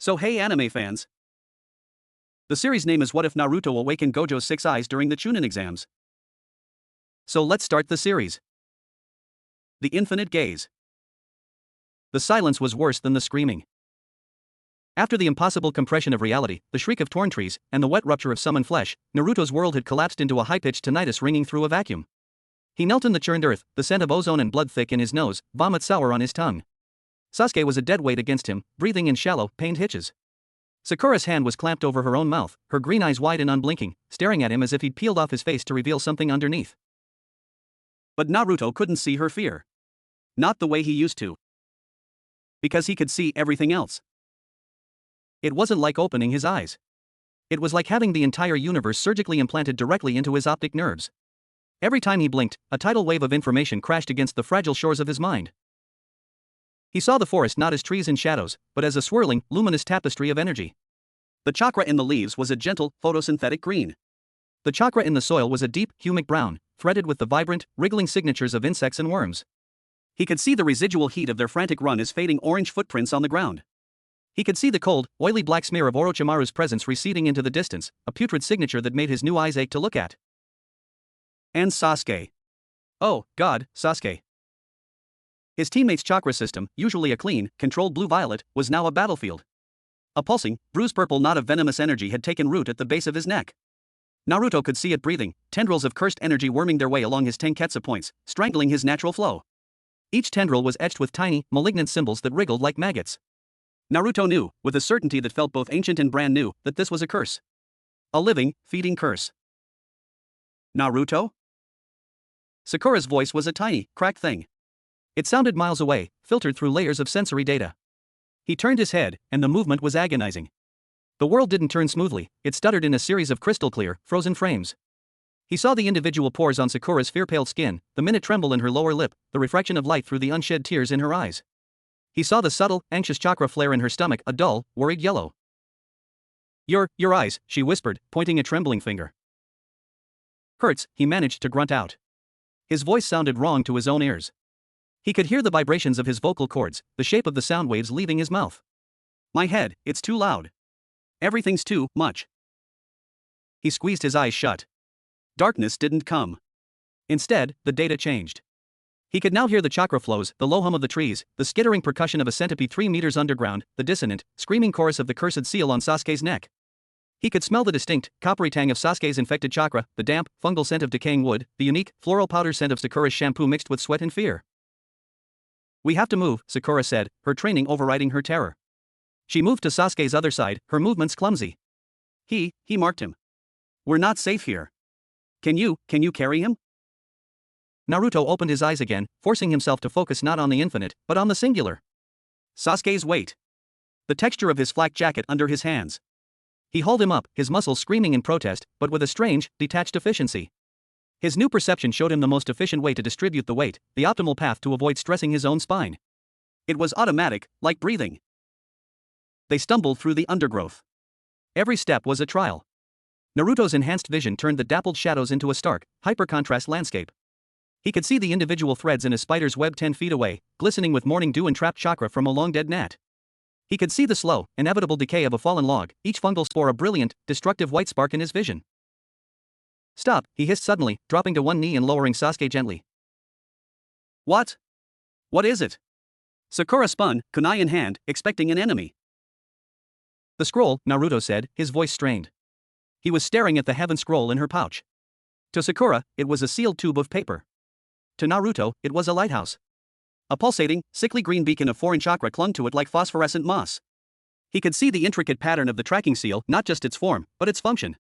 So hey anime fans. The series name is What If Naruto Awakened Gojo's 6 Eyes during the Chunin exams. So let's start the series. The Infinite Gaze. The silence was worse than the screaming. After the impossible compression of reality, the shriek of torn trees, and the wet rupture of summoned flesh, Naruto's world had collapsed into a high-pitched tinnitus ringing through a vacuum. He knelt in the churned earth, the scent of ozone and blood thick in his nose, vomit sour on his tongue. Sasuke was a dead weight against him, breathing in shallow, pained hitches. Sakura's hand was clamped over her own mouth, her green eyes wide and unblinking, staring at him as if he'd peeled off his face to reveal something underneath. But Naruto couldn't see her fear. Not the way he used to. Because he could see everything else. It wasn't like opening his eyes. It was like having the entire universe surgically implanted directly into his optic nerves. Every time he blinked, a tidal wave of information crashed against the fragile shores of his mind. He saw the forest not as trees and shadows, but as a swirling, luminous tapestry of energy. The chakra in the leaves was a gentle, photosynthetic green. The chakra in the soil was a deep, humic brown, threaded with the vibrant, wriggling signatures of insects and worms. He could see the residual heat of their frantic run as fading orange footprints on the ground. He could see the cold, oily black smear of Orochimaru's presence receding into the distance, a putrid signature that made his new eyes ache to look at. And Sasuke. Oh, God, Sasuke. His teammate's chakra system, usually a clean, controlled blue-violet, was now a battlefield. A pulsing, bruise-purple knot of venomous energy had taken root at the base of his neck. Naruto could see it breathing, tendrils of cursed energy worming their way along his tenketsu points, strangling his natural flow. Each tendril was etched with tiny, malignant symbols that wriggled like maggots. Naruto knew, with a certainty that felt both ancient and brand new, that this was a curse. A living, feeding curse. Naruto? Sakura's voice was a tiny, cracked thing. It sounded miles away, filtered through layers of sensory data. He turned his head, and the movement was agonizing. The world didn't turn smoothly, it stuttered in a series of crystal-clear, frozen frames. He saw the individual pores on Sakura's fear-paled skin, the minute tremble in her lower lip, the refraction of light through the unshed tears in her eyes. He saw the subtle, anxious chakra flare in her stomach, a dull, worried yellow. Your eyes, she whispered, pointing a trembling finger. Hurts, he managed to grunt out. His voice sounded wrong to his own ears. He could hear the vibrations of his vocal cords, the shape of the sound waves leaving his mouth. My head, it's too loud. Everything's too much. He squeezed his eyes shut. Darkness didn't come. Instead, the data changed. He could now hear the chakra flows, the low hum of the trees, the skittering percussion of a centipede 3 meters underground, the dissonant, screaming chorus of the cursed seal on Sasuke's neck. He could smell the distinct, coppery tang of Sasuke's infected chakra, the damp, fungal scent of decaying wood, the unique, floral powder scent of Sakura's shampoo mixed with sweat and fear. We have to move, Sakura said, her training overriding her terror. She moved to Sasuke's other side, her movements clumsy. He marked him. We're not safe here. Can you carry him? Naruto opened his eyes again, forcing himself to focus not on the infinite, but on the singular. Sasuke's weight. The texture of his flak jacket under his hands. He hauled him up, his muscles screaming in protest, but with a strange, detached efficiency. His new perception showed him the most efficient way to distribute the weight, the optimal path to avoid stressing his own spine. It was automatic, like breathing. They stumbled through the undergrowth. Every step was a trial. Naruto's enhanced vision turned the dappled shadows into a stark, hyper-contrast landscape. He could see the individual threads in a spider's web 10 feet away, glistening with morning dew and trapped chakra from a long-dead gnat. He could see the slow, inevitable decay of a fallen log, each fungal spore a brilliant, destructive white spark in his vision. Stop, he hissed suddenly, dropping to one knee and lowering Sasuke gently. What? What is it? Sakura spun, kunai in hand, expecting an enemy. The scroll, Naruto said, his voice strained. He was staring at the heaven scroll in her pouch. To Sakura, it was a sealed tube of paper. To Naruto, it was a lighthouse. A pulsating, sickly green beacon of foreign chakra clung to it like phosphorescent moss. He could see the intricate pattern of the tracking seal, not just its form, but its function.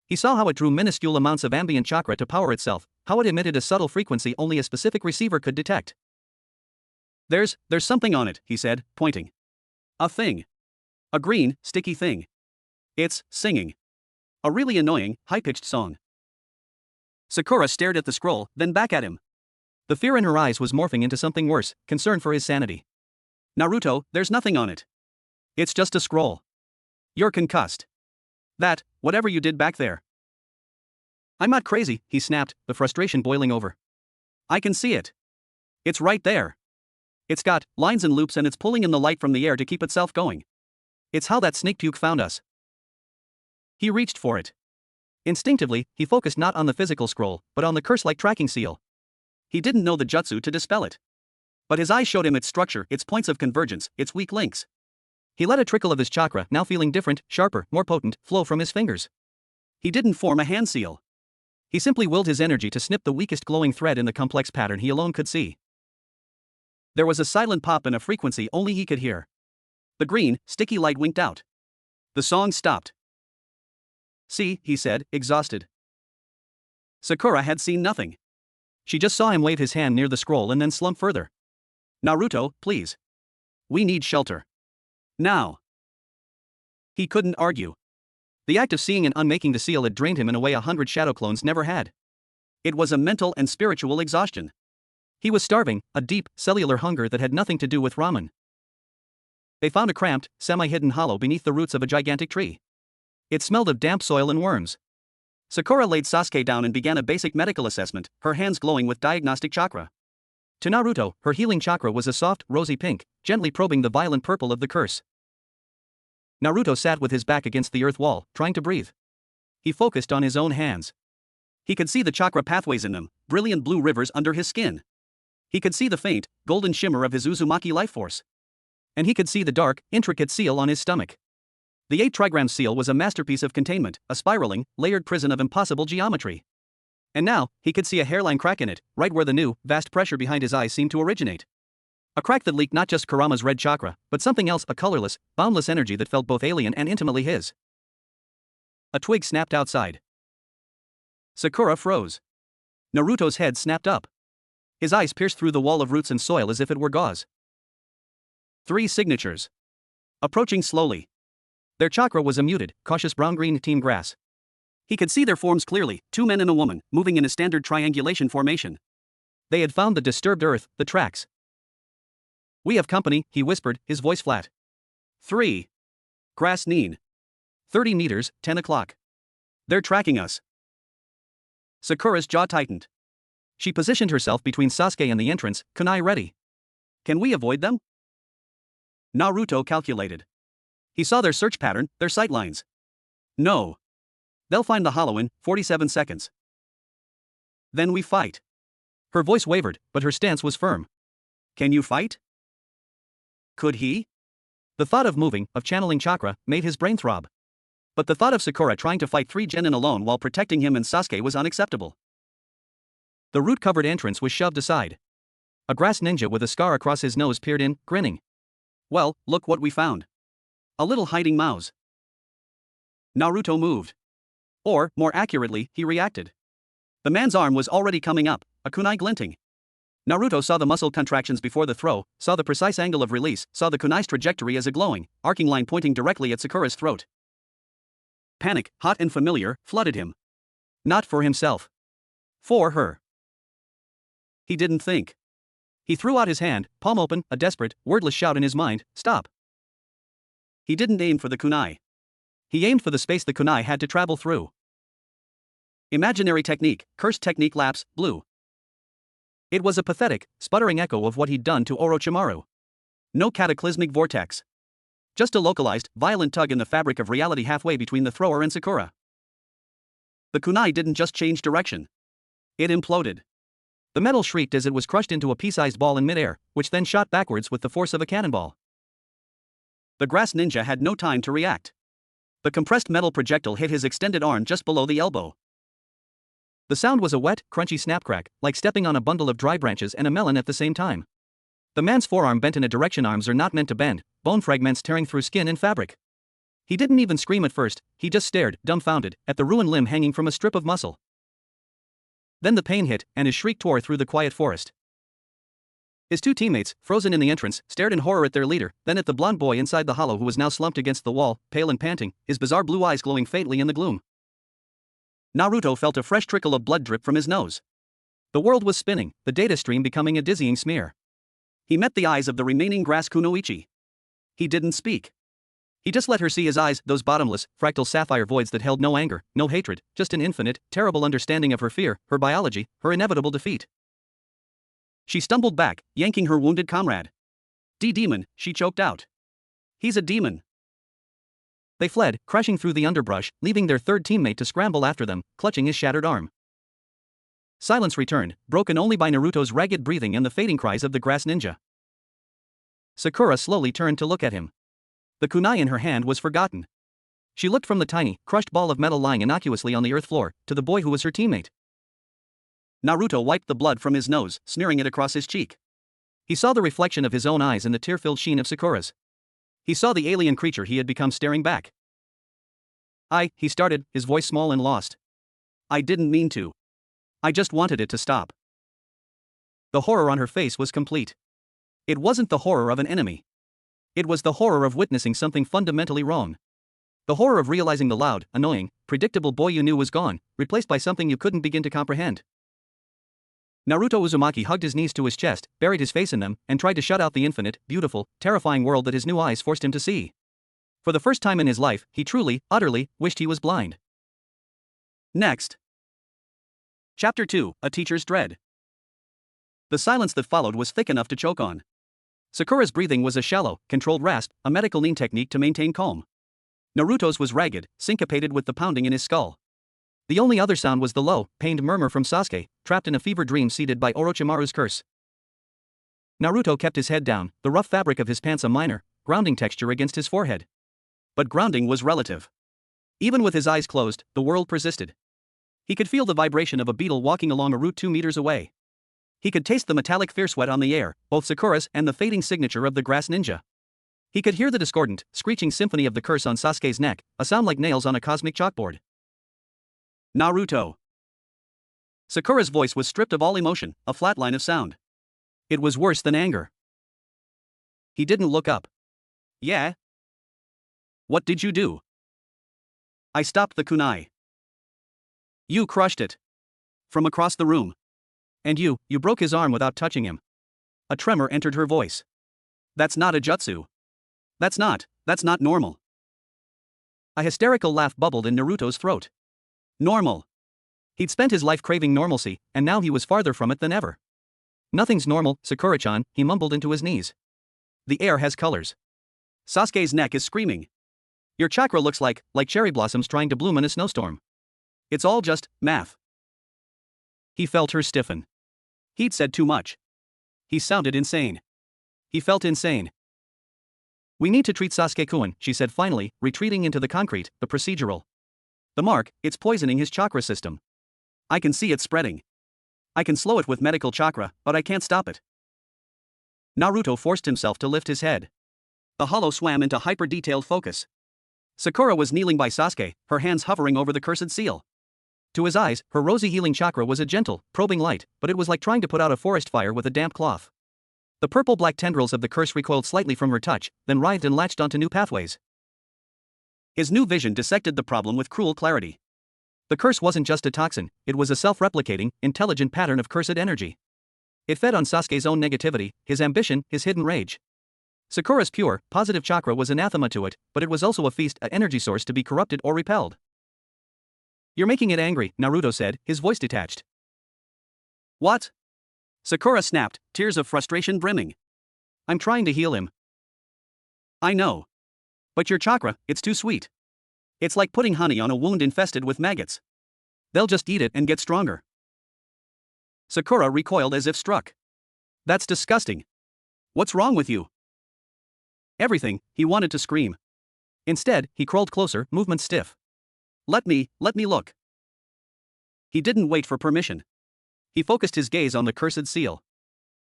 He saw how it drew minuscule amounts of ambient chakra to power itself, how it emitted a subtle frequency only a specific receiver could detect. There's something on it, he said, pointing. A thing. A green, sticky thing. It's singing. A really annoying, high-pitched song. Sakura stared at the scroll, then back at him. The fear in her eyes was morphing into something worse, concern for his sanity. Naruto, there's nothing on it. It's just a scroll. You're concussed. That, whatever you did back there. I'm not crazy, he snapped, the frustration boiling over. I can see it. It's right there. It's got lines and loops and it's pulling in the light from the air to keep itself going. It's how that snake puke found us. He reached for it. Instinctively, he focused not on the physical scroll, but on the curse-like tracking seal. He didn't know the jutsu to dispel it. But his eyes showed him its structure, its points of convergence, its weak links. He let a trickle of his chakra, now feeling different, sharper, more potent, flow from his fingers. He didn't form a hand seal. He simply willed his energy to snip the weakest glowing thread in the complex pattern he alone could see. There was a silent pop in a frequency only he could hear. The green, sticky light winked out. The song stopped. "See," he said, exhausted. Sakura had seen nothing. She just saw him wave his hand near the scroll and then slump further. "Naruto, please. We need shelter. Now." He couldn't argue. The act of seeing and unmaking the seal had drained him in a way 100 shadow clones never had. It was a mental and spiritual exhaustion. He was starving, a deep, cellular hunger that had nothing to do with ramen. They found a cramped, semi-hidden hollow beneath the roots of a gigantic tree. It smelled of damp soil and worms. Sakura laid Sasuke down and began a basic medical assessment, her hands glowing with diagnostic chakra. To Naruto, her healing chakra was a soft, rosy pink, gently probing the violent purple of the curse. Naruto sat with his back against the earth wall, trying to breathe. He focused on his own hands. He could see the chakra pathways in them, brilliant blue rivers under his skin. He could see the faint, golden shimmer of his Uzumaki life force. And he could see the dark, intricate seal on his stomach. The 8 trigram seal was a masterpiece of containment, a spiraling, layered prison of impossible geometry. And now, he could see a hairline crack in it, right where the new, vast pressure behind his eyes seemed to originate. A crack that leaked not just Kurama's red chakra, but something else, a colorless, boundless energy that felt both alien and intimately his. A twig snapped outside. Sakura froze. Naruto's head snapped up. His eyes pierced through the wall of roots and soil as if it were gauze. 3 signatures. Approaching slowly. Their chakra was a muted, cautious brown-green team grass. He could see their forms clearly, 2 men and a woman, moving in a standard triangulation formation. They had found the disturbed earth, the tracks. "We have company," he whispered, his voice flat. 3. Grass Nin. 30 meters, 10 o'clock. "They're tracking us." Sakura's jaw tightened. She positioned herself between Sasuke and the entrance, kunai ready. "Can we avoid them?" Naruto calculated. He saw their search pattern, their sightlines. "No. They'll find the hollow in 47 seconds. Then we fight." Her voice wavered, but her stance was firm. "Can you fight?" Could he? The thought of moving, of channeling chakra, made his brain throb. But the thought of Sakura trying to fight 3 genin alone while protecting him and Sasuke was unacceptable. The root-covered entrance was shoved aside. A grass ninja with a scar across his nose peered in, grinning. "Well, look what we found. A little hiding mouse." Naruto moved. Or, more accurately, he reacted. The man's arm was already coming up, a kunai glinting. Naruto saw the muscle contractions before the throw, saw the precise angle of release, saw the kunai's trajectory as a glowing, arcing line pointing directly at Sakura's throat. Panic, hot and familiar, flooded him. Not for himself. For her. He didn't think. He threw out his hand, palm open, a desperate, wordless shout in his mind, "Stop!" He didn't aim for the kunai. He aimed for the space the kunai had to travel through. Imaginary technique, cursed technique lapse, blue. It was a pathetic, sputtering echo of what he'd done to Orochimaru. No cataclysmic vortex. Just a localized, violent tug in the fabric of reality halfway between the thrower and Sakura. The kunai didn't just change direction. It imploded. The metal shrieked as it was crushed into a pea-sized ball in midair, which then shot backwards with the force of a cannonball. The grass ninja had no time to react. The compressed metal projectile hit his extended arm just below the elbow. The sound was a wet, crunchy snap crack, like stepping on a bundle of dry branches and a melon at the same time. The man's forearm bent in a direction arms are not meant to bend, bone fragments tearing through skin and fabric. He didn't even scream at first, he just stared, dumbfounded, at the ruined limb hanging from a strip of muscle. Then the pain hit, and his shriek tore through the quiet forest. His 2 teammates, frozen in the entrance, stared in horror at their leader, then at the blond boy inside the hollow who was now slumped against the wall, pale and panting, his bizarre blue eyes glowing faintly in the gloom. Naruto felt a fresh trickle of blood drip from his nose. The world was spinning, the data stream becoming a dizzying smear. He met the eyes of the remaining grass kunoichi. He didn't speak. He just let her see his eyes, those bottomless, fractal sapphire voids that held no anger, no hatred, just an infinite, terrible understanding of her fear, her biology, her inevitable defeat. She stumbled back, yanking her wounded comrade. "Demon," she choked out. "He's a demon." They fled, crashing through the underbrush, leaving their third teammate to scramble after them, clutching his shattered arm. Silence returned, broken only by Naruto's ragged breathing and the fading cries of the grass ninja. Sakura slowly turned to look at him. The kunai in her hand was forgotten. She looked from the tiny, crushed ball of metal lying innocuously on the earth floor, to the boy who was her teammate. Naruto wiped the blood from his nose, smearing it across his cheek. He saw the reflection of his own eyes in the tear-filled sheen of Sakura's. He saw the alien creature he had become staring back. He started, his voice small and lost. I didn't mean to. I just wanted it to stop. The horror on her face was complete. It wasn't the horror of an enemy. It was the horror of witnessing something fundamentally wrong. The horror of realizing the loud, annoying, predictable boy you knew was gone, replaced by something you couldn't begin to comprehend. Naruto Uzumaki hugged his knees to his chest, buried his face in them, and tried to shut out the infinite, beautiful, terrifying world that his new eyes forced him to see. For the first time in his life, he truly, utterly, wished he was blind. Next. Chapter 2, A Teacher's Dread. The silence that followed was thick enough to choke on. Sakura's breathing was a shallow, controlled rasp, a medical lean technique to maintain calm. Naruto's was ragged, syncopated with the pounding in his skull. The only other sound was the low, pained murmur from Sasuke, trapped in a fever dream seeded by Orochimaru's curse. Naruto kept his head down, the rough fabric of his pants a minor, grounding texture against his forehead. But grounding was relative. Even with his eyes closed, the world persisted. He could feel the vibration of a beetle walking along a route 2 meters away. He could taste the metallic fear sweat on the air, both Sakura's and the fading signature of the grass ninja. He could hear the discordant, screeching symphony of the curse on Sasuke's neck, a sound like nails on a cosmic chalkboard. Naruto. Sakura's voice was stripped of all emotion, a flat line of sound. It was worse than anger. He didn't look up. Yeah? What did you do? I stopped the kunai. You crushed it. From across the room. And you broke his arm without touching him. A tremor entered her voice. That's not a jutsu. That's not normal. A hysterical laugh bubbled in Naruto's throat. Normal. He'd spent his life craving normalcy, and now he was farther from it than ever. Nothing's normal, Sakura-chan, he mumbled into his knees. The air has colors. Sasuke's neck is screaming. Your chakra looks like cherry blossoms trying to bloom in a snowstorm. It's all just math. He felt her stiffen. He'd said too much. He sounded insane. He felt insane. We need to treat Sasuke-kun, she said finally, retreating into the concrete, the procedural. The mark, it's poisoning his chakra system. I can see it spreading. I can slow it with medical chakra, but I can't stop it. Naruto forced himself to lift his head. The hollow swam into hyper-detailed focus. Sakura was kneeling by Sasuke, her hands hovering over the cursed seal. To his eyes, her rosy healing chakra was a gentle, probing light, but it was like trying to put out a forest fire with a damp cloth. The purple-black tendrils of the curse recoiled slightly from her touch, then writhed and latched onto new pathways. His new vision dissected the problem with cruel clarity. The curse wasn't just a toxin, it was a self-replicating, intelligent pattern of cursed energy. It fed on Sasuke's own negativity, his ambition, his hidden rage. Sakura's pure, positive chakra was anathema to it, but it was also a feast, an energy source to be corrupted or repelled. You're making it angry, Naruto said, his voice detached. What? Sakura snapped, tears of frustration brimming. I'm trying to heal him. I know. But your chakra, it's too sweet. It's like putting honey on a wound infested with maggots. They'll just eat it and get stronger. Sakura recoiled as if struck. That's disgusting. What's wrong with you? Everything, he wanted to scream. Instead, he crawled closer, movement stiff. Let me look. He didn't wait for permission. He focused his gaze on the cursed seal.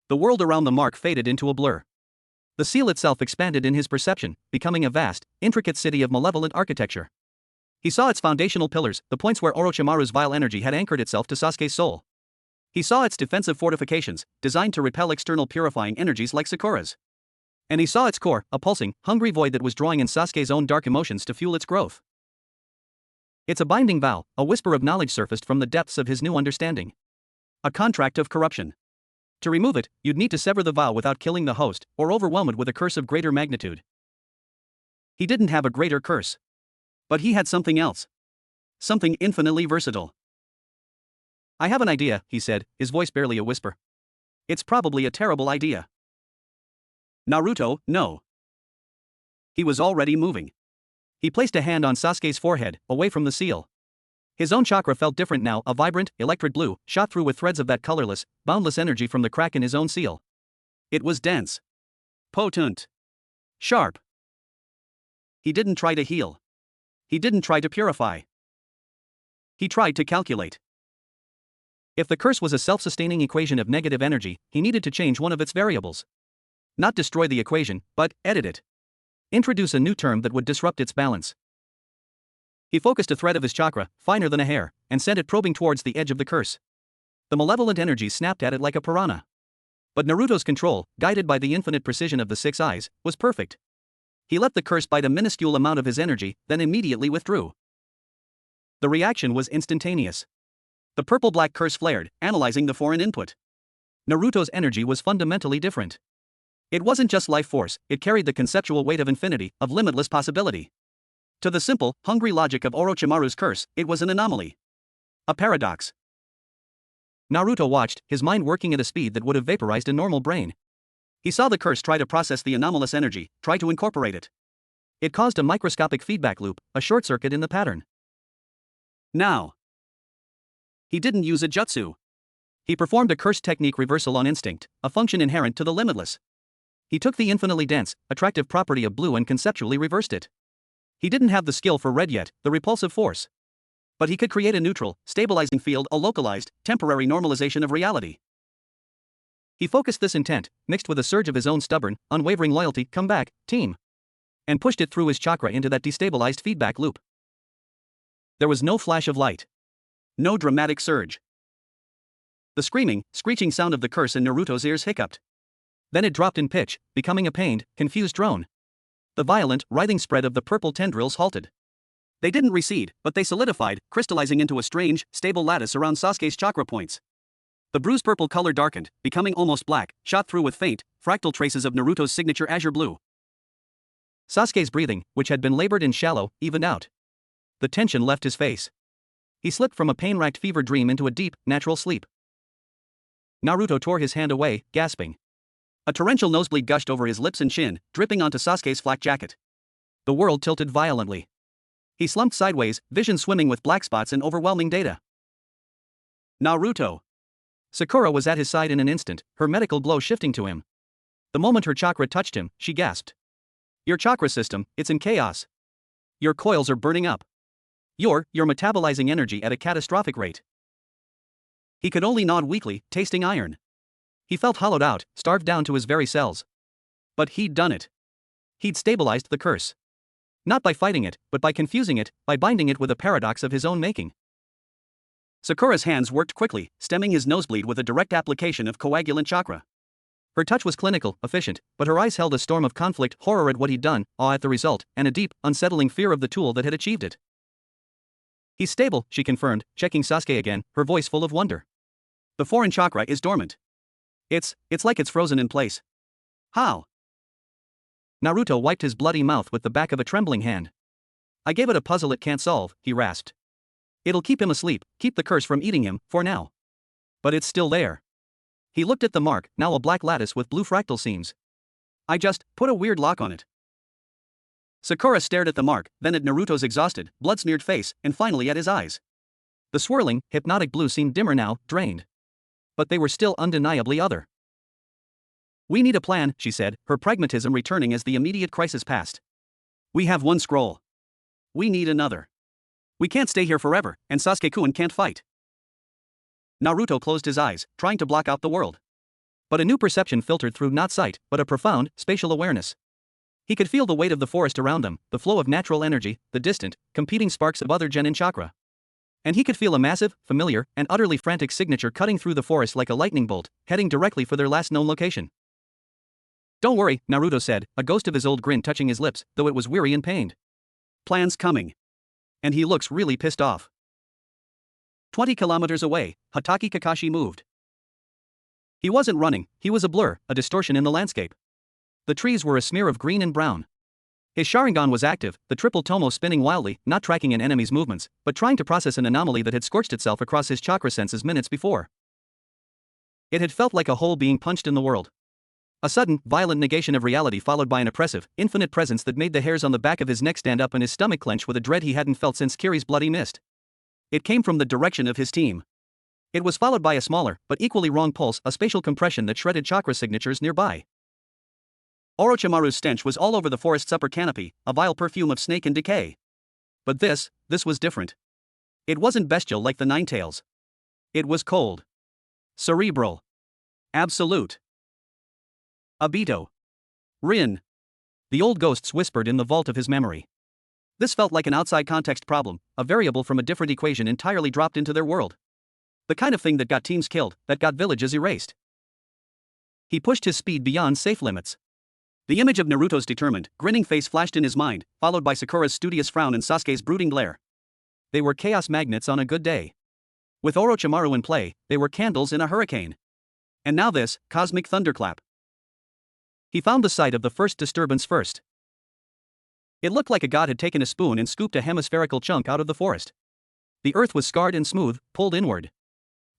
The world around the mark faded into a blur. The seal itself expanded in his perception, becoming a vast, intricate city of malevolent architecture. He saw its foundational pillars, the points where Orochimaru's vile energy had anchored itself to Sasuke's soul. He saw its defensive fortifications, designed to repel external purifying energies like Sakura's. And he saw its core, a pulsing, hungry void that was drawing in Sasuke's own dark emotions to fuel its growth. It's a binding vow, a whisper of knowledge surfaced from the depths of his new understanding. A contract of corruption. To remove it, you'd need to sever the vow without killing the host, or overwhelm it with a curse of greater magnitude. He didn't have a greater curse. But he had something else. Something infinitely versatile. I have an idea, he said, his voice barely a whisper. It's probably a terrible idea. Naruto, no. He was already moving. He placed a hand on Sasuke's forehead, away from the seal. His own chakra felt different now, a vibrant, electric blue, shot through with threads of that colorless, boundless energy from the crack in his own seal. It was dense. Potent. Sharp. He didn't try to heal. He didn't try to purify. He tried to calculate. If the curse was a self-sustaining equation of negative energy, he needed to change one of its variables. Not destroy the equation, but edit it. Introduce a new term that would disrupt its balance. He focused a thread of his chakra, finer than a hair, and sent it probing towards the edge of the curse. The malevolent energy snapped at it like a piranha. But Naruto's control, guided by the infinite precision of the six eyes, was perfect. He let the curse bite a minuscule amount of his energy, then immediately withdrew. The reaction was instantaneous. The purple-black curse flared, analyzing the foreign input. Naruto's energy was fundamentally different. It wasn't just life force, it carried the conceptual weight of infinity, of limitless possibility. To the simple, hungry logic of Orochimaru's curse, it was an anomaly. A paradox. Naruto watched, his mind working at a speed that would have vaporized a normal brain. He saw the curse try to process the anomalous energy, try to incorporate it. It caused a microscopic feedback loop, a short circuit in the pattern. Now. He didn't use a jutsu. He performed a curse technique reversal on instinct, a function inherent to the limitless. He took the infinitely dense, attractive property of blue and conceptually reversed it. He didn't have the skill for red yet, the repulsive force. But he could create a neutral, stabilizing field, a localized, temporary normalization of reality. He focused this intent, mixed with a surge of his own stubborn, unwavering loyalty, come back, team. And pushed it through his chakra into that destabilized feedback loop. There was no flash of light. No dramatic surge. The screaming, screeching sound of the curse in Naruto's ears hiccuped. Then it dropped in pitch, becoming a pained, confused drone. The violent, writhing spread of the purple tendrils halted. They didn't recede, but they solidified, crystallizing into a strange, stable lattice around Sasuke's chakra points. The bruised purple color darkened, becoming almost black, shot through with faint, fractal traces of Naruto's signature azure blue. Sasuke's breathing, which had been labored and shallow, evened out. The tension left his face. He slipped from a pain-racked fever dream into a deep, natural sleep. Naruto tore his hand away, gasping. A torrential nosebleed gushed over his lips and chin, dripping onto Sasuke's flak jacket. The world tilted violently. He slumped sideways, vision swimming with black spots and overwhelming data. Naruto. Sakura was at his side in an instant, her medical blow shifting to him. The moment her chakra touched him, she gasped. Your chakra system, it's in chaos. Your coils are burning up. You're metabolizing energy at a catastrophic rate. He could only nod weakly, tasting iron. He felt hollowed out, starved down to his very cells. But he'd done it. He'd stabilized the curse. Not by fighting it, but by confusing it, by binding it with a paradox of his own making. Sakura's hands worked quickly, stemming his nosebleed with a direct application of coagulant chakra. Her touch was clinical, efficient, but her eyes held a storm of conflict, horror at what he'd done, awe at the result, and a deep, unsettling fear of the tool that had achieved it. He's stable, she confirmed, checking Sasuke again, her voice full of wonder. The foreign chakra is dormant. It's like it's frozen in place. How? Naruto wiped his bloody mouth with the back of a trembling hand. I gave it a puzzle it can't solve, he rasped. It'll keep him asleep, keep the curse from eating him, for now. But it's still there. He looked at the mark, now a black lattice with blue fractal seams. I just put a weird lock on it. Sakura stared at the mark, then at Naruto's exhausted, blood-smeared face, and finally at his eyes. The swirling, hypnotic blue seemed dimmer now, drained. But they were still undeniably other. We need a plan, she said, her pragmatism returning as the immediate crisis passed. We have one scroll. We need another. We can't stay here forever, and Sasuke-kun can't fight. Naruto closed his eyes, trying to block out the world. But a new perception filtered through, not sight, but a profound, spatial awareness. He could feel the weight of the forest around them, the flow of natural energy, the distant, competing sparks of other genin chakra. And he could feel a massive, familiar, and utterly frantic signature cutting through the forest like a lightning bolt, heading directly for their last known location. Don't worry, Naruto said, a ghost of his old grin touching his lips, though it was weary and pained. Plan's coming. And he looks really pissed off. 20 kilometers away, Hatake Kakashi moved. He wasn't running, he was a blur, a distortion in the landscape. The trees were a smear of green and brown. His Sharingan was active, the triple tomo spinning wildly, not tracking an enemy's movements, but trying to process an anomaly that had scorched itself across his chakra senses minutes before. It had felt like a hole being punched in the world. A sudden, violent negation of reality followed by an oppressive, infinite presence that made the hairs on the back of his neck stand up and his stomach clench with a dread he hadn't felt since Kiri's bloody mist. It came from the direction of his team. It was followed by a smaller, but equally wrong pulse, a spatial compression that shredded chakra signatures nearby. Orochimaru's stench was all over the forest's upper canopy, a vile perfume of snake and decay. But this was different. It wasn't bestial like the Nine Tails. It was cold. Cerebral. Absolute. Abito. Rin. The old ghosts whispered in the vault of his memory. This felt like an outside context problem, a variable from a different equation entirely dropped into their world. The kind of thing that got teams killed, that got villages erased. He pushed his speed beyond safe limits. The image of Naruto's determined, grinning face flashed in his mind, followed by Sakura's studious frown and Sasuke's brooding glare. They were chaos magnets on a good day. With Orochimaru in play, they were candles in a hurricane. And now this, cosmic thunderclap. He found the site of the first disturbance first. It looked like a god had taken a spoon and scooped a hemispherical chunk out of the forest. The earth was scarred and smooth, pulled inward.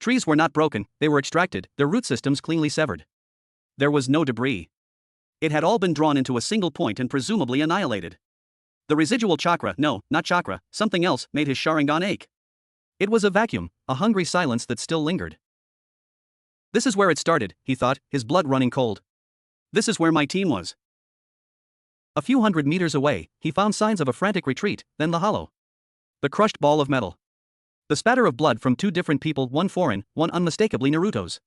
Trees were not broken, they were extracted, their root systems cleanly severed. There was no debris. It had all been drawn into a single point and presumably annihilated. The residual chakra, no, not chakra, something else, made his Sharingan ache. It was a vacuum, a hungry silence that still lingered. This is where it started, he thought, his blood running cold. This is where my team was. A few hundred meters away, he found signs of a frantic retreat, then the hollow. The crushed ball of metal. The spatter of blood from two different people, one foreign, one unmistakably Naruto's.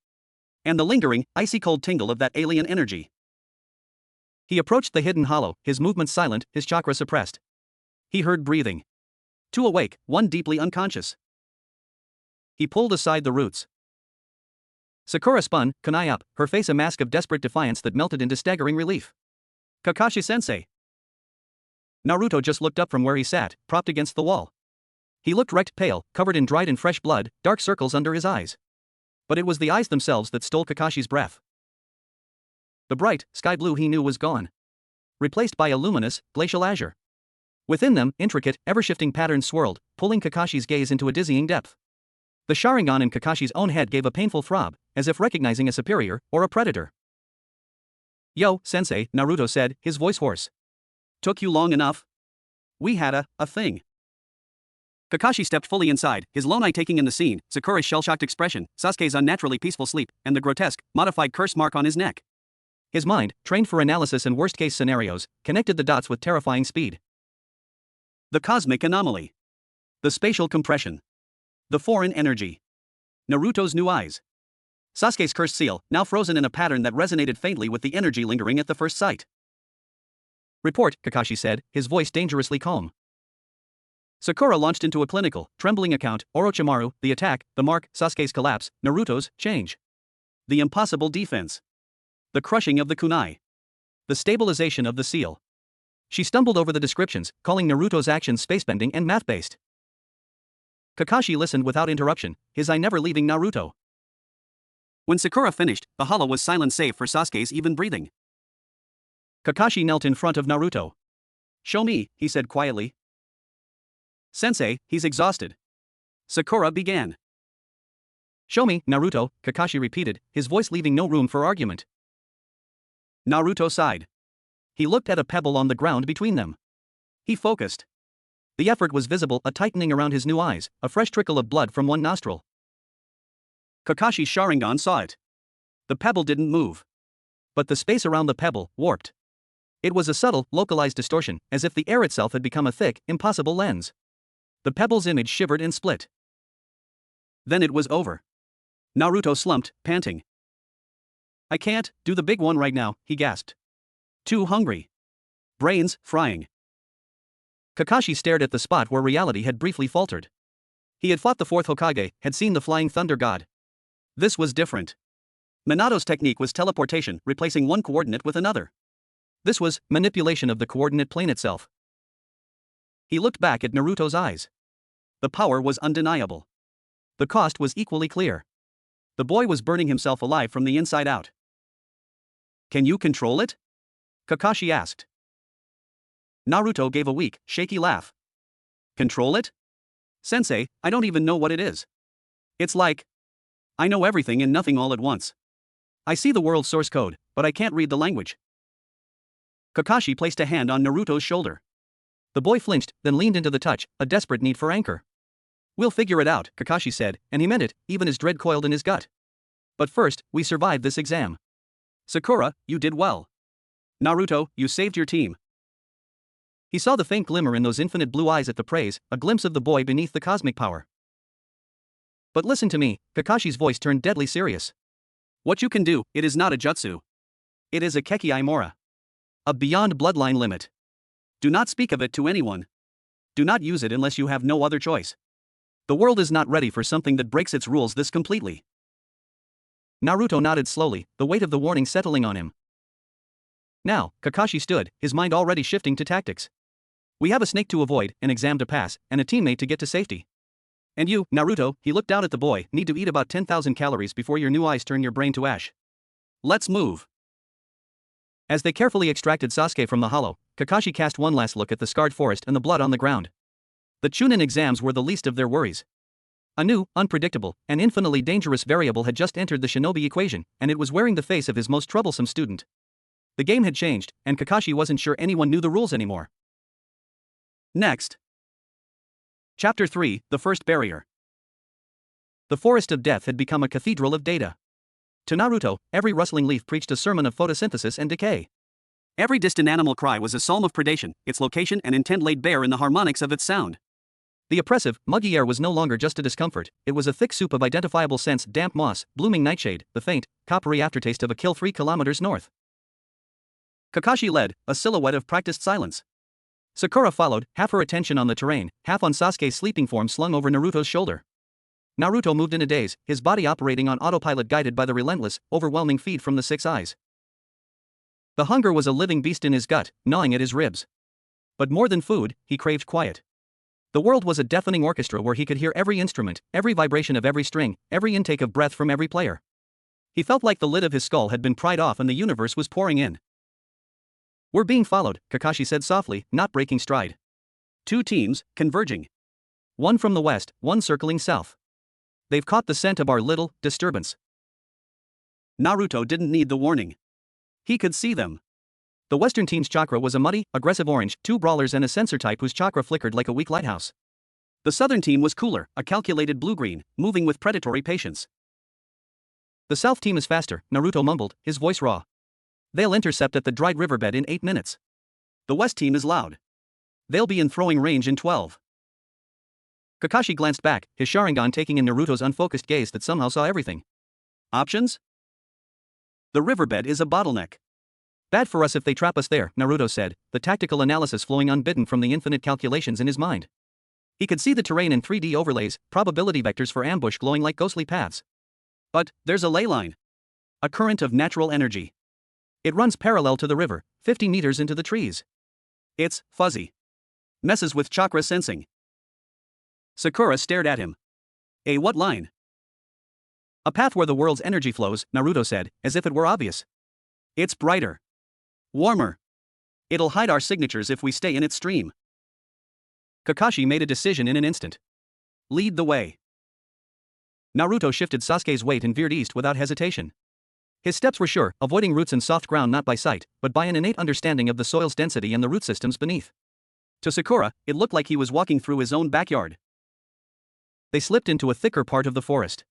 And the lingering, icy cold tingle of that alien energy. He approached the hidden hollow, his movements silent, his chakra suppressed. He heard breathing. Two awake, one deeply unconscious. He pulled aside the roots. Sakura spun, kunai up, her face a mask of desperate defiance that melted into staggering relief. Kakashi-sensei. Naruto just looked up from where he sat, propped against the wall. He looked wrecked, pale, covered in dried and fresh blood, dark circles under his eyes. But it was the eyes themselves that stole Kakashi's breath. The bright, sky blue he knew was gone. Replaced by a luminous, glacial azure. Within them, intricate, ever-shifting patterns swirled, pulling Kakashi's gaze into a dizzying depth. The Sharingan in Kakashi's own head gave a painful throb, as if recognizing a superior, or a predator. Yo, sensei, Naruto said, his voice hoarse. Took you long enough? We had a thing. Kakashi stepped fully inside, his lone eye taking in the scene, Sakura's shell-shocked expression, Sasuke's unnaturally peaceful sleep, and the grotesque, modified curse mark on his neck. His mind, trained for analysis and worst-case scenarios, connected the dots with terrifying speed. The cosmic anomaly. The spatial compression. The foreign energy. Naruto's new eyes. Sasuke's cursed seal, now frozen in a pattern that resonated faintly with the energy lingering at the first sight. Report, Kakashi said, his voice dangerously calm. Sakura launched into a clinical, trembling account, Orochimaru, the attack, the mark, Sasuke's collapse, Naruto's change. The impossible defense. The crushing of the kunai. The stabilization of the seal. She stumbled over the descriptions, calling Naruto's actions spacebending and math-based. Kakashi listened without interruption, his eye never leaving Naruto. When Sakura finished, the hollow was silent save for Sasuke's even breathing. Kakashi knelt in front of Naruto. Show me, he said quietly. Sensei, he's exhausted. Sakura began. Show me, Naruto, Kakashi repeated, his voice leaving no room for argument. Naruto sighed. He looked at a pebble on the ground between them. He focused. The effort was visible, a tightening around his new eyes, a fresh trickle of blood from one nostril. Kakashi's Sharingan saw it. The pebble didn't move. But the space around the pebble warped. It was a subtle, localized distortion, as if the air itself had become a thick, impossible lens. The pebble's image shivered and split. Then it was over. Naruto slumped, panting. I can't do the big one right now, he gasped. Too hungry. Brains frying. Kakashi stared at the spot where reality had briefly faltered. He had fought the fourth Hokage, had seen the flying thunder god. This was different. Minato's technique was teleportation, replacing one coordinate with another. This was manipulation of the coordinate plane itself. He looked back at Naruto's eyes. The power was undeniable. The cost was equally clear. The boy was burning himself alive from the inside out. Can you control it? Kakashi asked. Naruto gave a weak, shaky laugh. Control it? Sensei, I don't even know what it is. It's like I know everything and nothing all at once. I see the world source code, but I can't read the language. Kakashi placed a hand on Naruto's shoulder. The boy flinched, then leaned into the touch, a desperate need for anchor. We'll figure it out, Kakashi said, and he meant it, even as dread coiled in his gut. But first, we survived this exam. Sakura, you did well. Naruto, you saved your team. He saw the faint glimmer in those infinite blue eyes at the praise, a glimpse of the boy beneath the cosmic power. But listen to me, Kakashi's voice turned deadly serious. What you can do, it is not a jutsu. It is a Keki Mora. A beyond bloodline limit. Do not speak of it to anyone. Do not use it unless you have no other choice. The world is not ready for something that breaks its rules this completely. Naruto nodded slowly, the weight of the warning settling on him. Now, Kakashi stood, his mind already shifting to tactics. We have a snake to avoid, an exam to pass, and a teammate to get to safety. And you, Naruto, he looked down at the boy, need to eat about 10,000 calories before your new eyes turn your brain to ash. Let's move. As they carefully extracted Sasuke from the hollow, Kakashi cast one last look at the scarred forest and the blood on the ground. The Chunin exams were the least of their worries. A new, unpredictable, and infinitely dangerous variable had just entered the shinobi equation, and it was wearing the face of his most troublesome student. The game had changed, and Kakashi wasn't sure anyone knew the rules anymore. Next. Chapter 3, The First Barrier. The Forest of Death had become a cathedral of data. To Naruto, every rustling leaf preached a sermon of photosynthesis and decay. Every distant animal cry was a psalm of predation, its location and intent laid bare in the harmonics of its sound. The oppressive, muggy air was no longer just a discomfort, it was a thick soup of identifiable scents: damp moss, blooming nightshade, the faint, coppery aftertaste of a kill 3 kilometers north. Kakashi led, a silhouette of practiced silence. Sakura followed, half her attention on the terrain, half on Sasuke's sleeping form slung over Naruto's shoulder. Naruto moved in a daze, his body operating on autopilot guided by the relentless, overwhelming feed from the 6 eyes. The hunger was a living beast in his gut, gnawing at his ribs. But more than food, he craved quiet. The world was a deafening orchestra where he could hear every instrument, every vibration of every string, every intake of breath from every player. He felt like the lid of his skull had been pried off and the universe was pouring in. We're being followed, Kakashi said softly, not breaking stride. 2 teams, converging. One from the west, one circling south. They've caught the scent of our little disturbance. Naruto didn't need the warning. He could see them. The western team's chakra was a muddy, aggressive orange, 2 brawlers and a sensor type whose chakra flickered like a weak lighthouse. The southern team was cooler, a calculated blue-green, moving with predatory patience. The south team is faster, Naruto mumbled, his voice raw. They'll intercept at the dried riverbed in 8 minutes. The west team is loud. They'll be in throwing range in 12. Kakashi glanced back, his Sharingan taking in Naruto's unfocused gaze that somehow saw everything. Options? The riverbed is a bottleneck. Bad for us if they trap us there, Naruto said, the tactical analysis flowing unbidden from the infinite calculations in his mind. He could see the terrain in 3D overlays, probability vectors for ambush glowing like ghostly paths. But there's a ley line. A current of natural energy. It runs parallel to the river, 50 meters into the trees. It's fuzzy. Messes with chakra sensing. Sakura stared at him. What line? A path where the world's energy flows, Naruto said, as if it were obvious. It's brighter. Warmer. It'll hide our signatures if we stay in its stream. Kakashi made a decision in an instant. Lead the way. Naruto shifted Sasuke's weight and veered east without hesitation. His steps were sure, avoiding roots and soft ground not by sight, but by an innate understanding of the soil's density and the root systems beneath. To Sakura, it looked like he was walking through his own backyard. They slipped into a thicker part of the forest.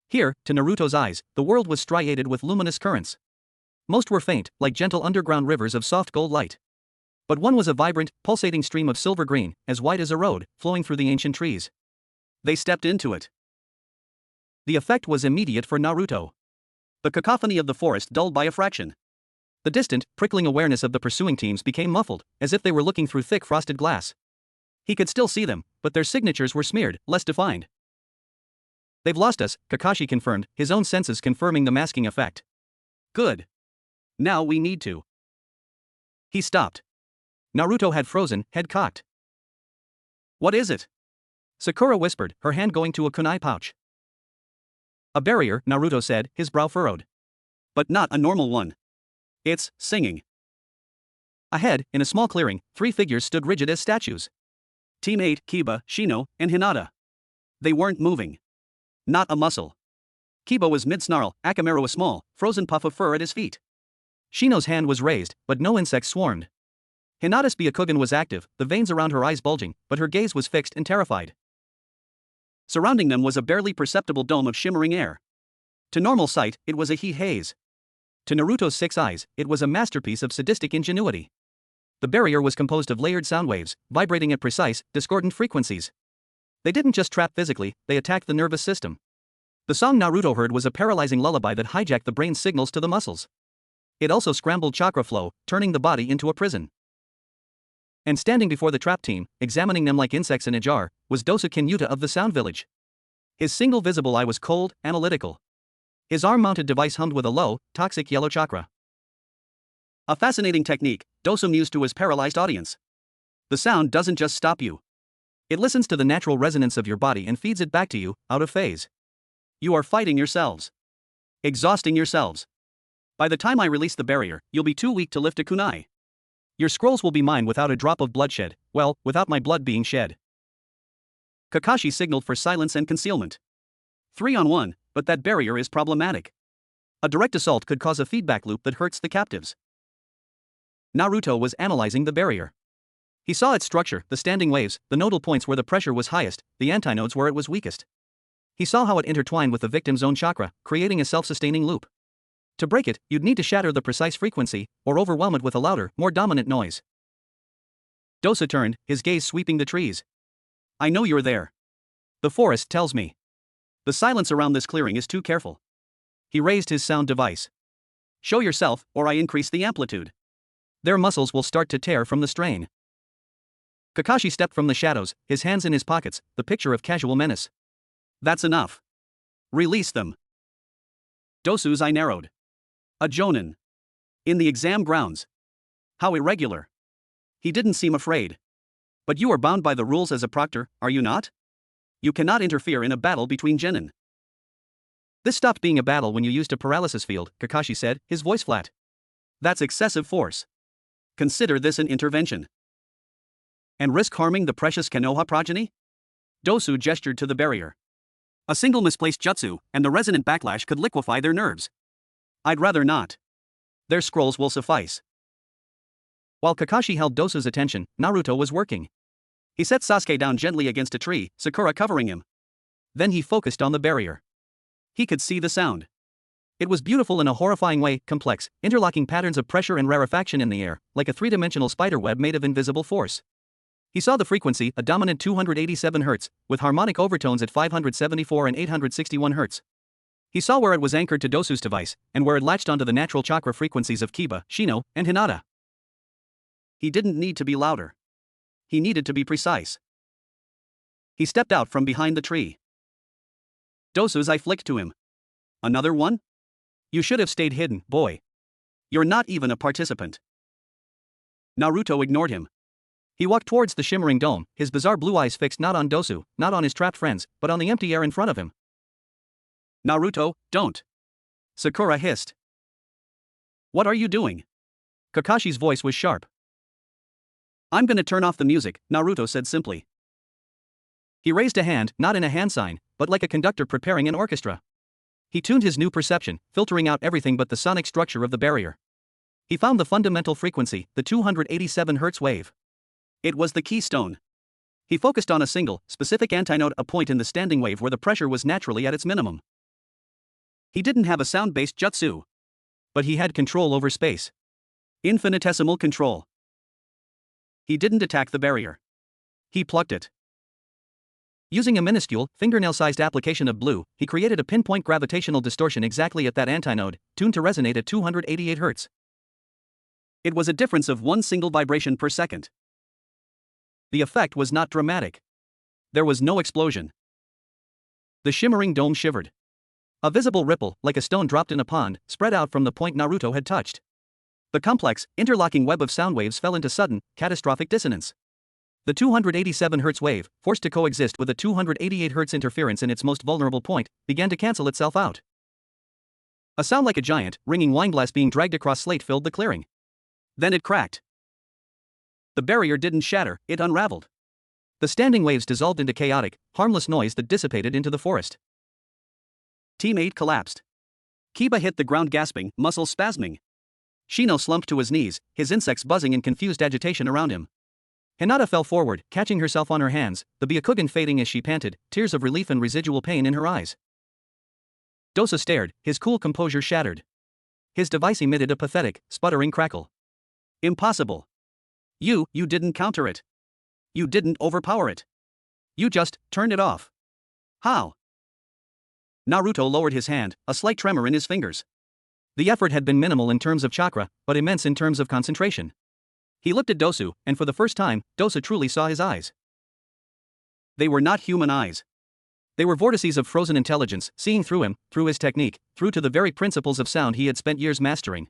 Here, to Naruto's eyes, the world was striated with luminous currents. Most were faint, like gentle underground rivers of soft gold light. But one was a vibrant, pulsating stream of silver green, as wide as a road, flowing through the ancient trees. They stepped into it. The effect was immediate for Naruto. The cacophony of the forest dulled by a fraction. The distant, prickling awareness of the pursuing teams became muffled, as if they were looking through thick frosted glass. He could still see them, but their signatures were smeared, less defined. They've lost us, Kakashi confirmed, his own senses confirming the masking effect. Good. Now we need to. He stopped. Naruto had frozen, head cocked. What is it? Sakura whispered, her hand going to a kunai pouch. A barrier, Naruto said, his brow furrowed. But not a normal one. It's singing. Ahead, in a small clearing, 3 figures stood rigid as statues. Team 8, Kiba, Shino, and Hinata. They weren't moving. Not a muscle. Kiba was mid-snarl, Akamaru a small, frozen puff of fur at his feet. Shino's hand was raised, but no insects swarmed. Hinata's Byakugan was active, the veins around her eyes bulging, but her gaze was fixed and terrified. Surrounding them was a barely perceptible dome of shimmering air. To normal sight, it was a heat haze. To Naruto's 6 eyes, it was a masterpiece of sadistic ingenuity. The barrier was composed of layered sound waves, vibrating at precise, discordant frequencies. They didn't just trap physically, they attacked the nervous system. The song Naruto heard was a paralyzing lullaby that hijacked the brain's signals to the muscles. It also scrambled chakra flow, turning the body into a prison. And standing before the trap team, examining them like insects in a jar, was Dosuken Yuta of the Sound Village. His single visible eye was cold, analytical. His arm-mounted device hummed with a low, toxic yellow chakra. A fascinating technique, Dosu mused to his paralyzed audience. The sound doesn't just stop you. It listens to the natural resonance of your body and feeds it back to you, out of phase. You are fighting yourselves. Exhausting yourselves. By the time I release the barrier, you'll be too weak to lift a kunai. Your scrolls will be mine without a drop of bloodshed, well, without my blood being shed. Kakashi signaled for silence and concealment. 3-on-1, but that barrier is problematic. A direct assault could cause a feedback loop that hurts the captives. Naruto was analyzing the barrier. He saw its structure, the standing waves, the nodal points where the pressure was highest, the antinodes where it was weakest. He saw how it intertwined with the victim's own chakra, creating a self-sustaining loop. To break it, you'd need to shatter the precise frequency, or overwhelm it with a louder, more dominant noise. Dosa turned, his gaze sweeping the trees. I know you're there. The forest tells me. The silence around this clearing is too careful. He raised his sound device. Show yourself, or I increase the amplitude. Their muscles will start to tear from the strain. Kakashi stepped from the shadows, his hands in his pockets, the picture of casual menace. That's enough. Release them. Dosu's eye narrowed. A jonin. In the exam grounds. How irregular. He didn't seem afraid. But you are bound by the rules as a proctor, are you not? You cannot interfere in a battle between genin. This stopped being a battle when you used a paralysis field, Kakashi said, his voice flat. That's excessive force. Consider this an intervention. And risk harming the precious Konoha progeny? Dosu gestured to the barrier. A single misplaced jutsu, and the resonant backlash could liquefy their nerves. I'd rather not. Their scrolls will suffice. While Kakashi held Dosu's attention, Naruto was working. He set Sasuke down gently against a tree, Sakura covering him. Then he focused on the barrier. He could see the sound. It was beautiful in a horrifying way, complex, interlocking patterns of pressure and rarefaction in the air, like a three-dimensional spider web made of invisible force. He saw the frequency, a dominant 287 Hz, with harmonic overtones at 574 and 861 Hz. He saw where it was anchored to Dosu's device, and where it latched onto the natural chakra frequencies of Kiba, Shino, and Hinata. He didn't need to be louder. He needed to be precise. He stepped out from behind the tree. Dosu's eye flicked to him. Another one? You should have stayed hidden, boy. You're not even a participant. Naruto ignored him. He walked towards the shimmering dome, his bizarre blue eyes fixed not on Dosu, not on his trapped friends, but on the empty air in front of him. Naruto, don't. Sakura hissed. What are you doing? Kakashi's voice was sharp. I'm gonna turn off the music, Naruto said simply. He raised a hand, not in a hand sign, but like a conductor preparing an orchestra. He tuned his new perception, filtering out everything but the sonic structure of the barrier. He found the fundamental frequency, the 287 Hz wave. It was the keystone. He focused on a single, specific antinode, a point in the standing wave where the pressure was naturally at its minimum. He didn't have a sound-based jutsu. But he had control over space. Infinitesimal control. He didn't attack the barrier. He plucked it. Using a minuscule, fingernail-sized application of blue, he created a pinpoint gravitational distortion exactly at that antinode, tuned to resonate at 288 Hz. It was a difference of one single vibration per second. The effect was not dramatic. There was no explosion. The shimmering dome shivered. A visible ripple, like a stone dropped in a pond, spread out from the point Naruto had touched. The complex, interlocking web of sound waves fell into sudden, catastrophic dissonance. The 287 Hz wave, forced to coexist with a 288 Hz interference in its most vulnerable point, began to cancel itself out. A sound like a giant, ringing wineglass being dragged across slate filled the clearing. Then it cracked. The barrier didn't shatter, it unraveled. The standing waves dissolved into chaotic, harmless noise that dissipated into the forest. Teammate collapsed. Kiba hit the ground gasping, muscles spasming. Shino slumped to his knees, his insects buzzing in confused agitation around him. Hinata fell forward, catching herself on her hands, the Byakugan fading as she panted, tears of relief and residual pain in her eyes. Dosa stared, his cool composure shattered. His device emitted a pathetic, sputtering crackle. Impossible. You didn't counter it. You didn't overpower it. You just turned it off. How? Naruto lowered his hand, a slight tremor in his fingers. The effort had been minimal in terms of chakra, but immense in terms of concentration. He looked at Dosu, and for the first time, Dosa truly saw his eyes. They were not human eyes. They were vortices of frozen intelligence, seeing through him, through his technique, through to the very principles of sound he had spent years mastering.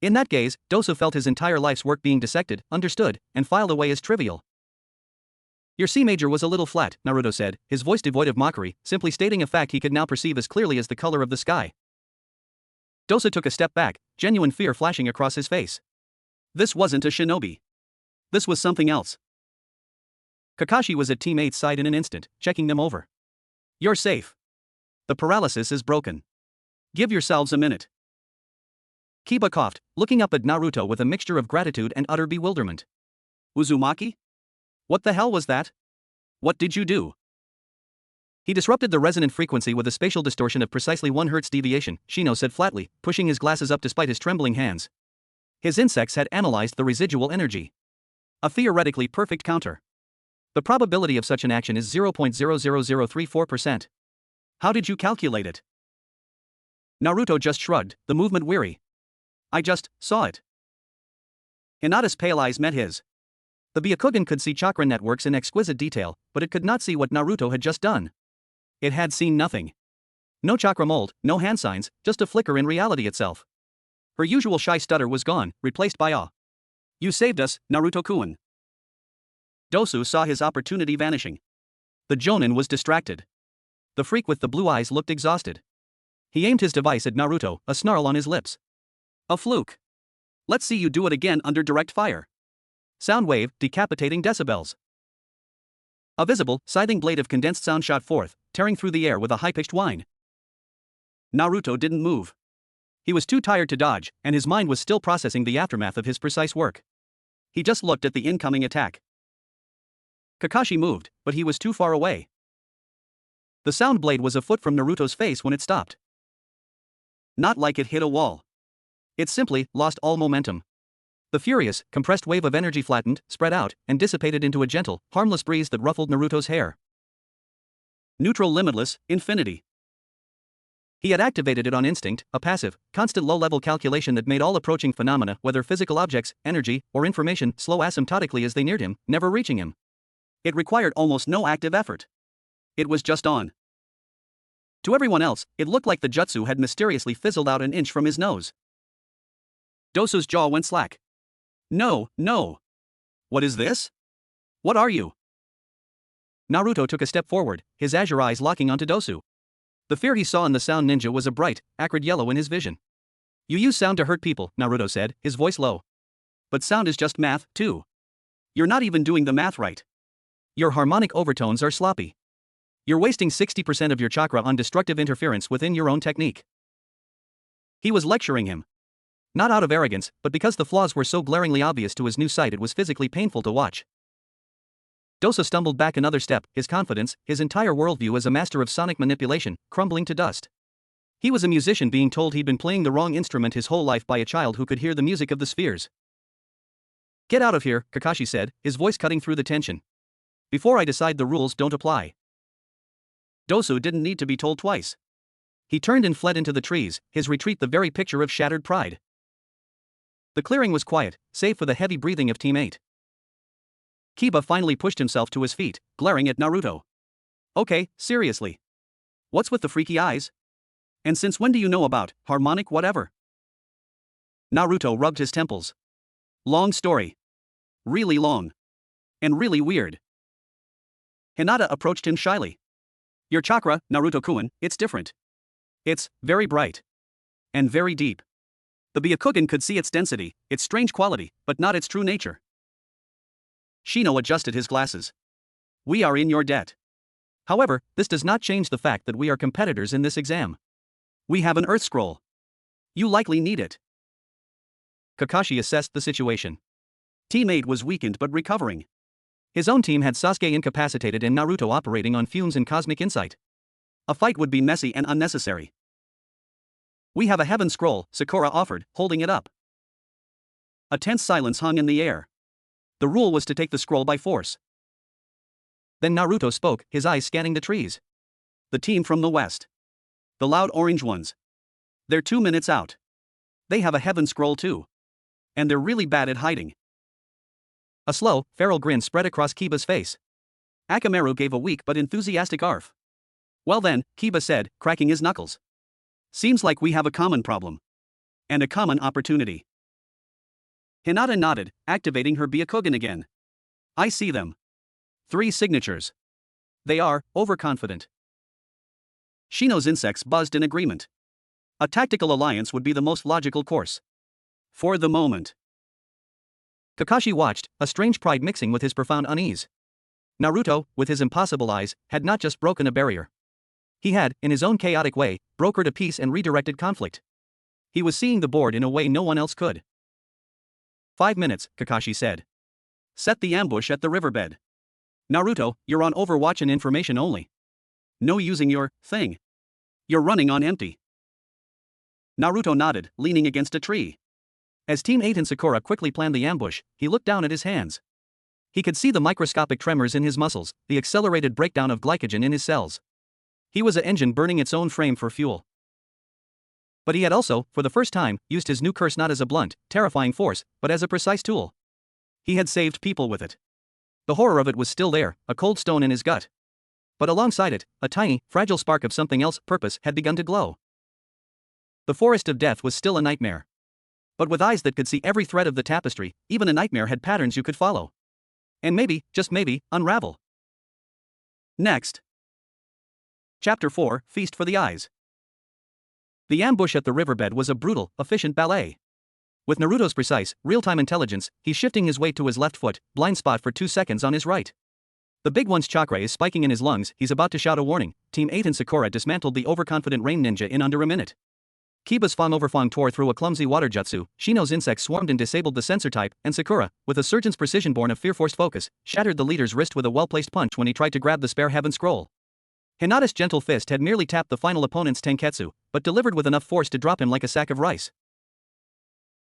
In that gaze, Dosu felt his entire life's work being dissected, understood, and filed away as trivial. Your C major was a little flat, Naruto said, his voice devoid of mockery, simply stating a fact he could now perceive as clearly as the color of the sky. Dosa took a step back, genuine fear flashing across his face. This wasn't a shinobi. This was something else. Kakashi was at teammate's side in an instant, checking them over. You're safe. The paralysis is broken. Give yourselves a minute. Kiba coughed, looking up at Naruto with a mixture of gratitude and utter bewilderment. Uzumaki? What the hell was that? What did you do? He disrupted the resonant frequency with a spatial distortion of precisely 1 Hz deviation, Shino said flatly, pushing his glasses up despite his trembling hands. His insects had analyzed the residual energy. A theoretically perfect counter. The probability of such an action is 0.00034%. How did you calculate it? Naruto just shrugged, the movement weary. I just saw it. Hinata's pale eyes met his. The Byakugan could see chakra networks in exquisite detail, but it could not see what Naruto had just done. It had seen nothing. No chakra mold, no hand signs, just a flicker in reality itself. Her usual shy stutter was gone, replaced by awe. You saved us, Naruto-kun. Dosu saw his opportunity vanishing. The Jonin was distracted. The freak with the blue eyes looked exhausted. He aimed his device at Naruto, a snarl on his lips. A fluke. Let's see you do it again under direct fire. Sound wave, decapitating decibels. A visible, scything blade of condensed sound shot forth, tearing through the air with a high-pitched whine. Naruto didn't move. He was too tired to dodge, and his mind was still processing the aftermath of his precise work. He just looked at the incoming attack. Kakashi moved, but he was too far away. The sound blade was a foot from Naruto's face when it stopped. Not like it hit a wall. It simply lost all momentum. The furious, compressed wave of energy flattened, spread out, and dissipated into a gentle, harmless breeze that ruffled Naruto's hair. Neutral limitless, infinity. He had activated it on instinct, a passive, constant low-level calculation that made all approaching phenomena, whether physical objects, energy, or information, slow asymptotically as they neared him, never reaching him. It required almost no active effort. It was just on. To everyone else, it looked like the jutsu had mysteriously fizzled out an inch from his nose. Dosu's jaw went slack. No. What is this? What are you? Naruto took a step forward, his azure eyes locking onto Dosu. The fear he saw in the sound ninja was a bright, acrid yellow in his vision. You use sound to hurt people, Naruto said, his voice low. But sound is just math, too. You're not even doing the math right. Your harmonic overtones are sloppy. You're wasting 60% of your chakra on destructive interference within your own technique. He was lecturing him. Not out of arrogance, but because the flaws were so glaringly obvious to his new sight it was physically painful to watch. Dosa stumbled back another step, his confidence, his entire worldview as a master of sonic manipulation, crumbling to dust. He was a musician being told he'd been playing the wrong instrument his whole life by a child who could hear the music of the spheres. Get out of here, Kakashi said, his voice cutting through the tension. Before I decide the rules don't apply. Dosu didn't need to be told twice. He turned and fled into the trees, his retreat the very picture of shattered pride. The clearing was quiet, save for the heavy breathing of Team 8. Kiba finally pushed himself to his feet, glaring at Naruto. Okay, seriously. What's with the freaky eyes? And since when do you know about harmonic whatever? Naruto rubbed his temples. Long story. Really long. And really weird. Hinata approached him shyly. Your chakra, Naruto-kun, it's different. It's very bright. And very deep. The Byakugan could see its density, its strange quality, but not its true nature. Shino adjusted his glasses. We are in your debt. However, this does not change the fact that we are competitors in this exam. We have an Earth Scroll. You likely need it. Kakashi assessed the situation. Team 8 was weakened but recovering. His own team had Sasuke incapacitated and Naruto operating on fumes and cosmic insight. A fight would be messy and unnecessary. We have a Heaven Scroll, Sakura offered, holding it up. A tense silence hung in the air. The rule was to take the scroll by force. Then Naruto spoke, his eyes scanning the trees. The team from the west. The loud orange ones. They're 2 minutes out. They have a Heaven Scroll too. And they're really bad at hiding. A slow, feral grin spread across Kiba's face. Akamaru gave a weak but enthusiastic arf. Well then, Kiba said, cracking his knuckles. Seems like we have a common problem. And a common opportunity. Hinata nodded, activating her Byakugan again. I see them. 3 signatures. They are overconfident. Shino's insects buzzed in agreement. A tactical alliance would be the most logical course. For the moment. Kakashi watched, a strange pride mixing with his profound unease. Naruto, with his impossible eyes, had not just broken a barrier. He had, in his own chaotic way, brokered a peace and redirected conflict. He was seeing the board in a way no one else could. 5 minutes, Kakashi said. Set the ambush at the riverbed. Naruto, you're on Overwatch and information only. No using your thing. You're running on empty. Naruto nodded, leaning against a tree. As Team 8 and Sakura quickly planned the ambush, he looked down at his hands. He could see the microscopic tremors in his muscles, the accelerated breakdown of glycogen in his cells. He was an engine burning its own frame for fuel. But he had also, for the first time, used his new curse not as a blunt, terrifying force, but as a precise tool. He had saved people with it. The horror of it was still there, a cold stone in his gut. But alongside it, a tiny, fragile spark of something else, purpose, had begun to glow. The forest of death was still a nightmare. But with eyes that could see every thread of the tapestry, even a nightmare had patterns you could follow. And maybe, just maybe, unravel. Next. Chapter 4, Feast for the Eyes. The ambush at the riverbed was a brutal, efficient ballet. With Naruto's precise, real-time intelligence, he's shifting his weight to his left foot, blind spot for 2 seconds on his right. The big one's chakra is spiking in his lungs, he's about to shout a warning. Team 8 and Sakura dismantled the overconfident rain ninja in under a minute. Kiba's Fang over Fang tore through a clumsy water jutsu, Shino's insects swarmed and disabled the sensor type, and Sakura, with a surgeon's precision born of fear-forced focus, shattered the leader's wrist with a well-placed punch when he tried to grab the spare Heaven Scroll. Hinata's gentle fist had merely tapped the final opponent's tenketsu, but delivered with enough force to drop him like a sack of rice.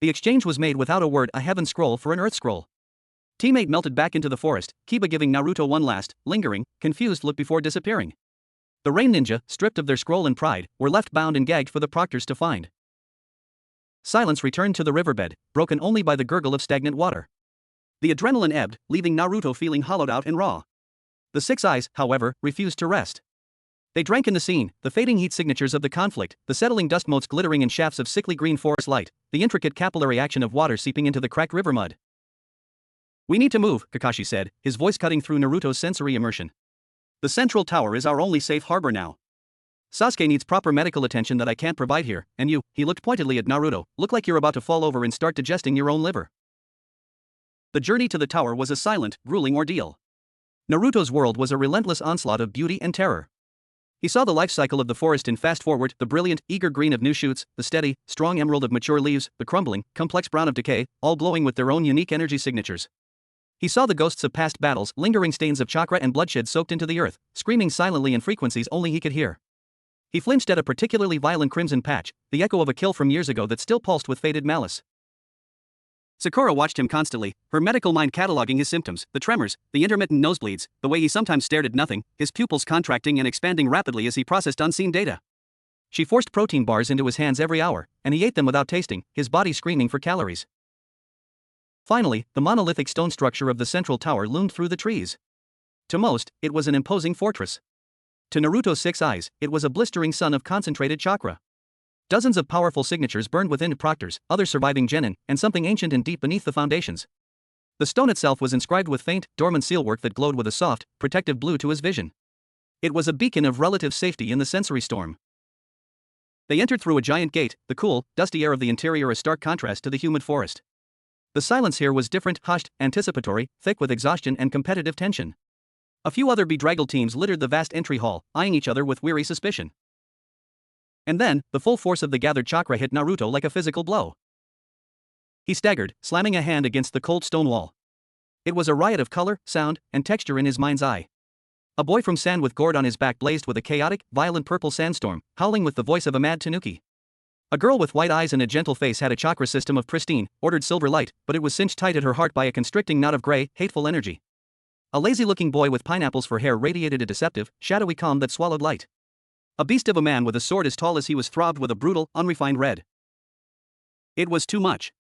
The exchange was made without a word, a Heaven Scroll for an Earth Scroll. Team 8 melted back into the forest, Kiba giving Naruto one last, lingering, confused look before disappearing. The rain ninja, stripped of their scroll and pride, were left bound and gagged for the proctors to find. Silence returned to the riverbed, broken only by the gurgle of stagnant water. The adrenaline ebbed, leaving Naruto feeling hollowed out and raw. The 6 eyes, however, refused to rest. They drank in the scene, the fading heat signatures of the conflict, the settling dust motes glittering in shafts of sickly green forest light, the intricate capillary action of water seeping into the cracked river mud. We need to move, Kakashi said, his voice cutting through Naruto's sensory immersion. The central tower is our only safe harbor now. Sasuke needs proper medical attention that I can't provide here, and you, he looked pointedly at Naruto, look like you're about to fall over and start digesting your own liver. The journey to the tower was a silent, grueling ordeal. Naruto's world was a relentless onslaught of beauty and terror. He saw the life cycle of the forest in fast forward, the brilliant, eager green of new shoots, the steady, strong emerald of mature leaves, the crumbling, complex brown of decay, all glowing with their own unique energy signatures. He saw the ghosts of past battles, lingering stains of chakra and bloodshed soaked into the earth, screaming silently in frequencies only he could hear. He flinched at a particularly violent crimson patch, the echo of a kill from years ago that still pulsed with faded malice. Sakura watched him constantly, her medical mind cataloging his symptoms, the tremors, the intermittent nosebleeds, the way he sometimes stared at nothing, his pupils contracting and expanding rapidly as he processed unseen data. She forced protein bars into his hands every hour, and he ate them without tasting, his body screaming for calories. Finally, the monolithic stone structure of the central tower loomed through the trees. To most, it was an imposing fortress. To Naruto's 6 eyes, it was a blistering sun of concentrated chakra. Dozens of powerful signatures burned within proctors, others surviving genin, and something ancient and deep beneath the foundations. The stone itself was inscribed with faint, dormant sealwork that glowed with a soft, protective blue to his vision. It was a beacon of relative safety in the sensory storm. They entered through a giant gate, the cool, dusty air of the interior a stark contrast to the humid forest. The silence here was different, hushed, anticipatory, thick with exhaustion and competitive tension. A few other bedraggled teams littered the vast entry hall, eyeing each other with weary suspicion. And then, the full force of the gathered chakra hit Naruto like a physical blow. He staggered, slamming a hand against the cold stone wall. It was a riot of color, sound, and texture in his mind's eye. A boy from sand with gourd on his back blazed with a chaotic, violent purple sandstorm, howling with the voice of a mad tanuki. A girl with white eyes and a gentle face had a chakra system of pristine, ordered silver light, but it was cinched tight at her heart by a constricting knot of gray, hateful energy. A lazy-looking boy with pineapples for hair radiated a deceptive, shadowy calm that swallowed light. A beast of a man with a sword as tall as he was throbbed with a brutal, unrefined red. It was too much.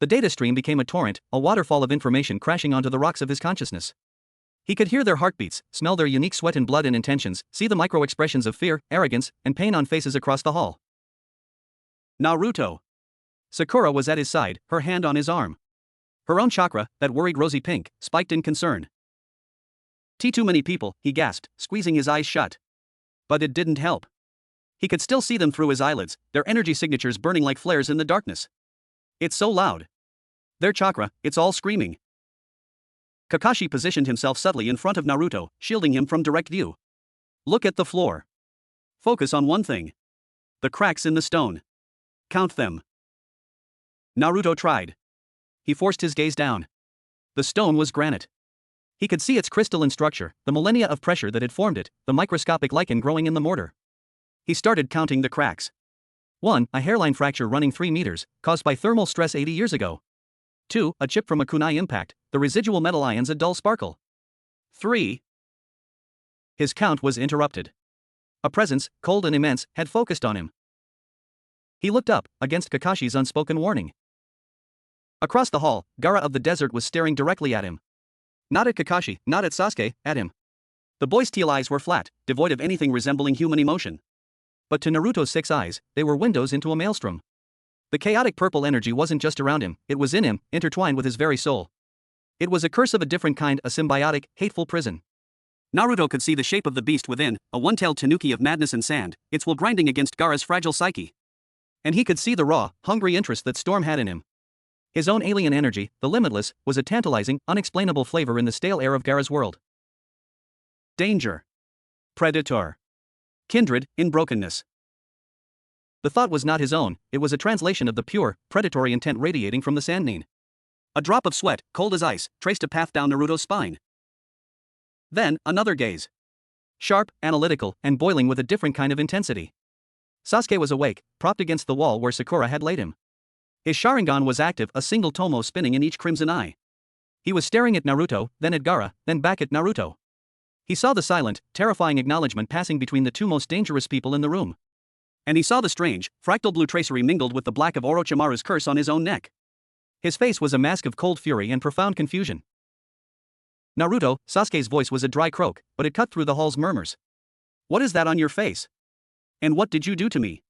The data stream became a torrent, a waterfall of information crashing onto the rocks of his consciousness. He could hear their heartbeats, smell their unique sweat and blood and intentions, see the micro-expressions of fear, arrogance, and pain on faces across the hall. Naruto. Sakura was at his side, her hand on his arm. Her own chakra, that worried rosy pink, spiked in concern. Too many people, he gasped, squeezing his eyes shut. But it didn't help. He could still see them through his eyelids, their energy signatures burning like flares in the darkness. It's so loud. Their chakra, it's all screaming. Kakashi positioned himself subtly in front of Naruto, shielding him from direct view. Look at the floor. Focus on one thing. The cracks in the stone. Count them. Naruto tried. He forced his gaze down. The stone was granite. He could see its crystalline structure, the millennia of pressure that had formed it, the microscopic lichen growing in the mortar. He started counting the cracks. 1. A hairline fracture running 3 meters, caused by thermal stress 80 years ago. 2. A chip from a kunai impact, the residual metal ions a dull sparkle. 3. His count was interrupted. A presence, cold and immense, had focused on him. He looked up, against Kakashi's unspoken warning. Across the hall, Gaara of the desert was staring directly at him. Not at Kakashi, not at Sasuke, at him. The boy's teal eyes were flat, devoid of anything resembling human emotion. But to Naruto's 6 eyes, they were windows into a maelstrom. The chaotic purple energy wasn't just around him, it was in him, intertwined with his very soul. It was a curse of a different kind, a symbiotic, hateful prison. Naruto could see the shape of the beast within, a one-tailed tanuki of madness and sand, its will grinding against Gaara's fragile psyche. And he could see the raw, hungry interest that Storm had in him. His own alien energy, the limitless, was a tantalizing, unexplainable flavor in the stale air of Gaara's world. Danger. Predator. Kindred, in brokenness. The thought was not his own, it was a translation of the pure, predatory intent radiating from the Sannin. A drop of sweat, cold as ice, traced a path down Naruto's spine. Then, another gaze. Sharp, analytical, and boiling with a different kind of intensity. Sasuke was awake, propped against the wall where Sakura had laid him. His Sharingan was active, a single tomo spinning in each crimson eye. He was staring at Naruto, then at Gaara, then back at Naruto. He saw the silent, terrifying acknowledgement passing between the two most dangerous people in the room. And he saw the strange, fractal blue tracery mingled with the black of Orochimaru's curse on his own neck. His face was a mask of cold fury and profound confusion. Naruto, Sasuke's voice was a dry croak, but it cut through the hall's murmurs. What is that on your face? And what did you do to me?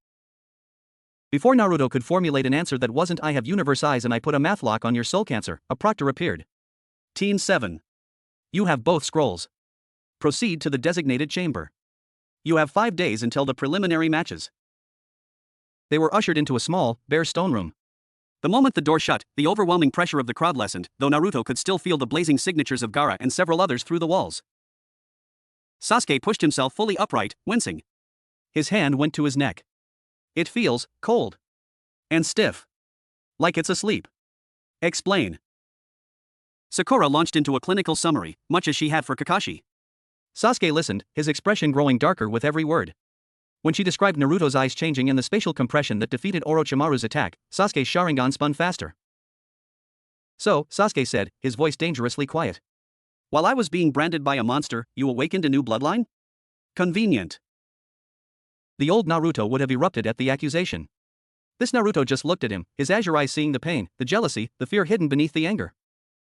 Before Naruto could formulate an answer that wasn't I have universe eyes and I put a math lock on your soul cancer, a proctor appeared. Teen 7. You have both scrolls. Proceed to the designated chamber. You have 5 days until the preliminary matches. They were ushered into a small, bare stone room. The moment the door shut, the overwhelming pressure of the crowd lessened, though Naruto could still feel the blazing signatures of Gaara and several others through the walls. Sasuke pushed himself fully upright, wincing. His hand went to his neck. It feels cold. And stiff. Like it's asleep. Explain. Sakura launched into a clinical summary, much as she had for Kakashi. Sasuke listened, his expression growing darker with every word. When she described Naruto's eyes changing and the spatial compression that defeated Orochimaru's attack, Sasuke's Sharingan spun faster. So, Sasuke said, his voice dangerously quiet. While I was being branded by a monster, you awakened a new bloodline? Convenient. The old Naruto would have erupted at the accusation. This Naruto just looked at him, his azure eyes seeing the pain, the jealousy, the fear hidden beneath the anger.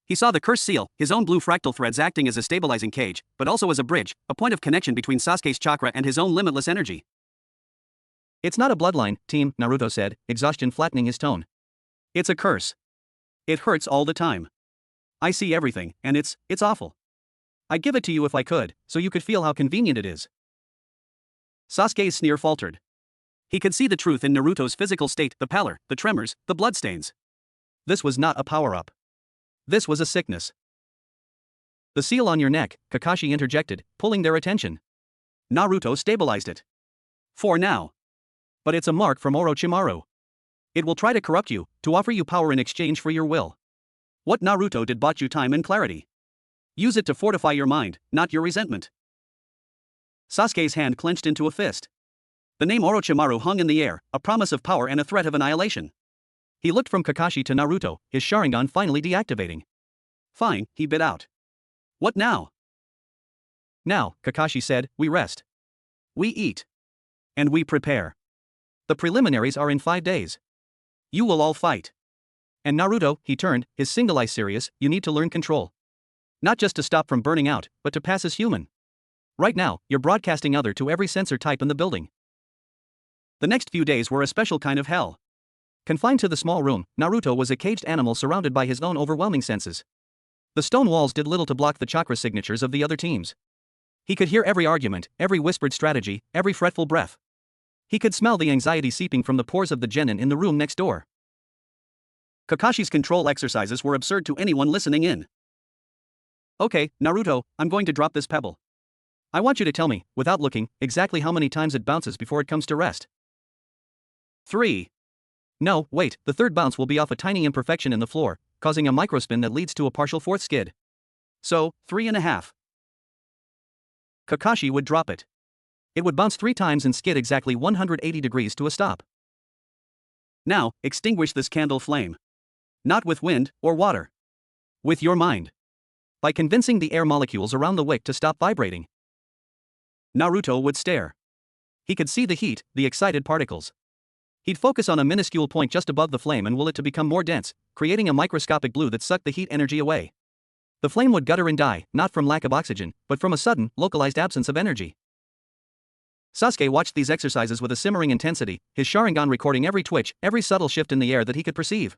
He saw the curse seal, his own blue fractal threads acting as a stabilizing cage, but also as a bridge, a point of connection between Sasuke's chakra and his own limitless energy. It's not a bloodline, team, Naruto said, exhaustion flattening his tone. It's a curse. It hurts all the time. I see everything, and it's awful. I'd give it to you if I could, so you could feel how convenient it is. Sasuke's sneer faltered. He could see the truth in Naruto's physical state, the pallor, the tremors, the bloodstains. This was not a power-up. This was a sickness. The seal on your neck, Kakashi interjected, pulling their attention. Naruto stabilized it. For now. But it's a mark from Orochimaru. It will try to corrupt you, to offer you power in exchange for your will. What Naruto did bought you time and clarity. Use it to fortify your mind, not your resentment. Sasuke's hand clenched into a fist. The name Orochimaru hung in the air, a promise of power and a threat of annihilation. He looked from Kakashi to Naruto, his Sharingan finally deactivating. Fine, he bit out. What now? Now, Kakashi said, we rest. We eat. And we prepare. The preliminaries are in 5 days. You will all fight. And Naruto, he turned, his single eye serious, you need to learn control. Not just to stop from burning out, but to pass as human. Right now, you're broadcasting other to every sensor type in the building. The next few days were a special kind of hell. Confined to the small room, Naruto was a caged animal surrounded by his own overwhelming senses. The stone walls did little to block the chakra signatures of the other teams. He could hear every argument, every whispered strategy, every fretful breath. He could smell the anxiety seeping from the pores of the genin in the room next door. Kakashi's control exercises were absurd to anyone listening in. Okay, Naruto, I'm going to drop this pebble. I want you to tell me, without looking, exactly how many times it bounces before it comes to rest. 3. No, wait, the third bounce will be off a tiny imperfection in the floor, causing a microspin that leads to a partial fourth skid. So, 3.5. Kakashi would drop it. It would bounce 3 times and skid exactly 180 degrees to a stop. Now, extinguish this candle flame. Not with wind or water. With your mind. By convincing the air molecules around the wick to stop vibrating. Naruto would stare. He could see the heat, the excited particles. He'd focus on a minuscule point just above the flame and will it to become more dense, creating a microscopic blue that sucked the heat energy away. The flame would gutter and die, not from lack of oxygen, but from a sudden, localized absence of energy. Sasuke watched these exercises with a simmering intensity, his Sharingan recording every twitch, every subtle shift in the air that he could perceive.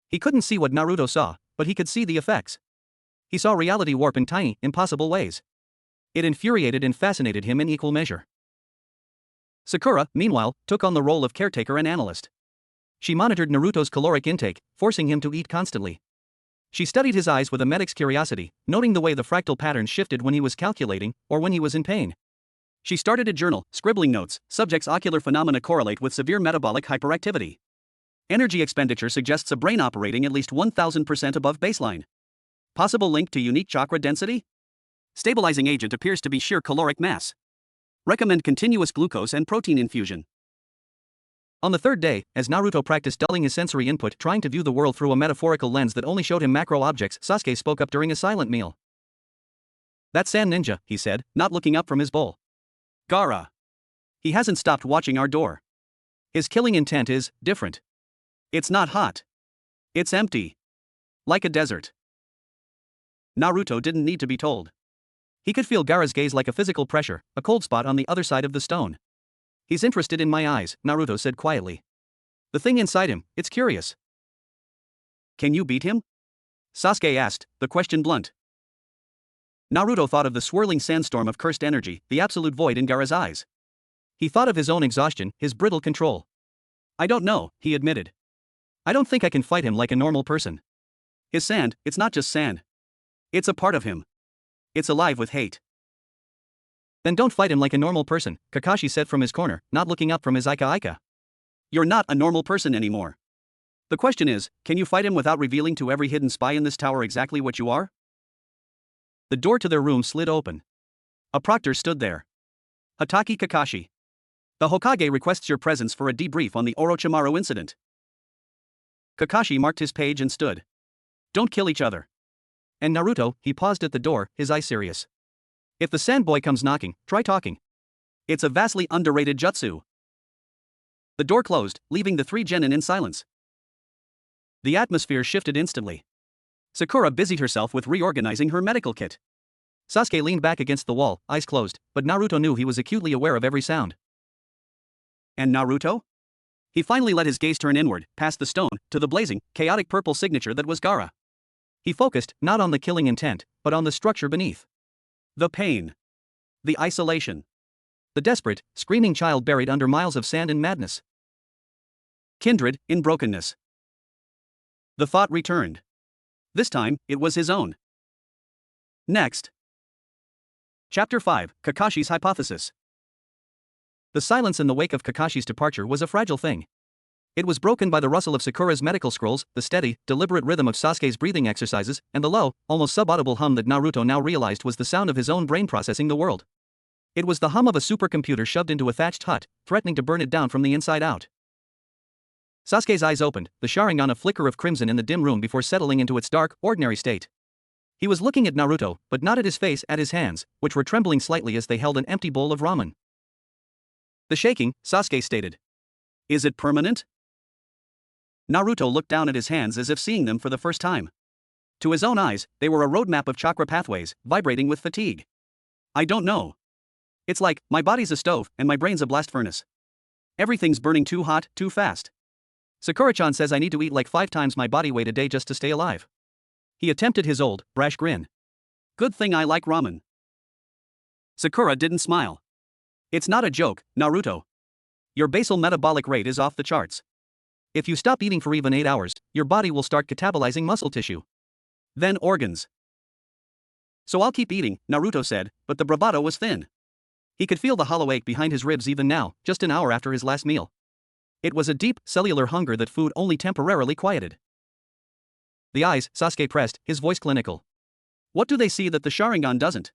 He couldn't see what Naruto saw, but he could see the effects. He saw reality warp in tiny, impossible ways. It infuriated and fascinated him in equal measure. Sakura, meanwhile, took on the role of caretaker and analyst. She monitored Naruto's caloric intake, forcing him to eat constantly. She studied his eyes with a medic's curiosity, noting the way the fractal patterns shifted when he was calculating, or when he was in pain. She started a journal, scribbling notes. Subject's ocular phenomena correlate with severe metabolic hyperactivity. Energy expenditure suggests a brain operating at least 1000% above baseline. Possible link to unique chakra density? Stabilizing agent appears to be sheer caloric mass. Recommend continuous glucose and protein infusion. On the third day, as Naruto practiced dulling his sensory input trying to view the world through a metaphorical lens that only showed him macro objects, Sasuke spoke up during a silent meal. That sand ninja, he said, not looking up from his bowl. Gaara. He hasn't stopped watching our door. His killing intent is different. It's not hot. It's empty. Like a desert. Naruto didn't need to be told. He could feel Gaara's gaze like a physical pressure, a cold spot on the other side of the stone. He's interested in my eyes, Naruto said quietly. The thing inside him, it's curious. Can you beat him? Sasuke asked, the question blunt. Naruto thought of the swirling sandstorm of cursed energy, the absolute void in Gaara's eyes. He thought of his own exhaustion, his brittle control. I don't know, he admitted. I don't think I can fight him like a normal person. His sand, it's not just sand. It's a part of him. It's alive with hate. Then don't fight him like a normal person, Kakashi said from his corner, not looking up from his Aika. You're not a normal person anymore. The question is, can you fight him without revealing to every hidden spy in this tower exactly what you are? The door to their room slid open. A proctor stood there. Hatake Kakashi. The Hokage requests your presence for a debrief on the Orochimaru incident. Kakashi marked his page and stood. Don't kill each other. And Naruto, he paused at the door, his eye serious. If the sand boy comes knocking, try talking. It's a vastly underrated jutsu. The door closed, leaving the 3 genin in silence. The atmosphere shifted instantly. Sakura busied herself with reorganizing her medical kit. Sasuke leaned back against the wall, eyes closed, but Naruto knew he was acutely aware of every sound. And Naruto? He finally let his gaze turn inward, past the stone, to the blazing, chaotic purple signature that was Gaara. He focused, not on the killing intent, but on the structure beneath. The pain. The isolation. The desperate, screaming child buried under miles of sand and madness. Kindred, in brokenness. The thought returned. This time, it was his own. Next. Chapter 5, Kakashi's Hypothesis. The silence in the wake of Kakashi's departure was a fragile thing. It was broken by the rustle of Sakura's medical scrolls, the steady, deliberate rhythm of Sasuke's breathing exercises, and the low, almost subaudible hum that Naruto now realized was the sound of his own brain processing the world. It was the hum of a supercomputer shoved into a thatched hut, threatening to burn it down from the inside out. Sasuke's eyes opened, the Sharingan a flicker of crimson in the dim room before settling into its dark, ordinary state. He was looking at Naruto, but not at his face, at his hands, which were trembling slightly as they held an empty bowl of ramen. The shaking, Sasuke stated. Is it permanent? Naruto looked down at his hands as if seeing them for the first time. To his own eyes, they were a roadmap of chakra pathways, vibrating with fatigue. I don't know. It's like, my body's a stove, and my brain's a blast furnace. Everything's burning too hot, too fast. Sakura-chan says I need to eat like 5 times my body weight a day just to stay alive. He attempted his old, brash grin. Good thing I like ramen. Sakura didn't smile. It's not a joke, Naruto. Your basal metabolic rate is off the charts. If you stop eating for even 8 hours, your body will start catabolizing muscle tissue. Then organs. So I'll keep eating, Naruto said, but the bravado was thin. He could feel the hollow ache behind his ribs even now, just an hour after his last meal. It was a deep, cellular hunger that food only temporarily quieted. The eyes, Sasuke pressed, his voice clinical. What do they see that the Sharingan doesn't?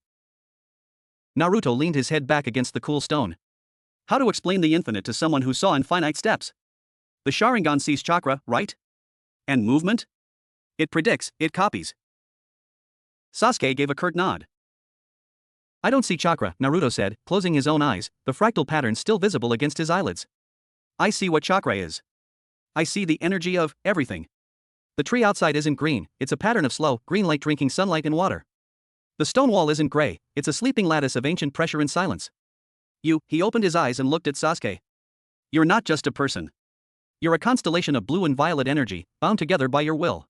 Naruto leaned his head back against the cool stone. How to explain the infinite to someone who saw infinite steps? The Sharingan sees chakra, right? And movement? It predicts, it copies. Sasuke gave a curt nod. I don't see chakra, Naruto said, closing his own eyes, the fractal pattern still visible against his eyelids. I see what chakra is. I see the energy of everything. The tree outside isn't green, it's a pattern of slow, green light drinking sunlight and water. The stone wall isn't gray, it's a sleeping lattice of ancient pressure and silence. He opened his eyes and looked at Sasuke. You're not just a person. You're a constellation of blue and violet energy, bound together by your will.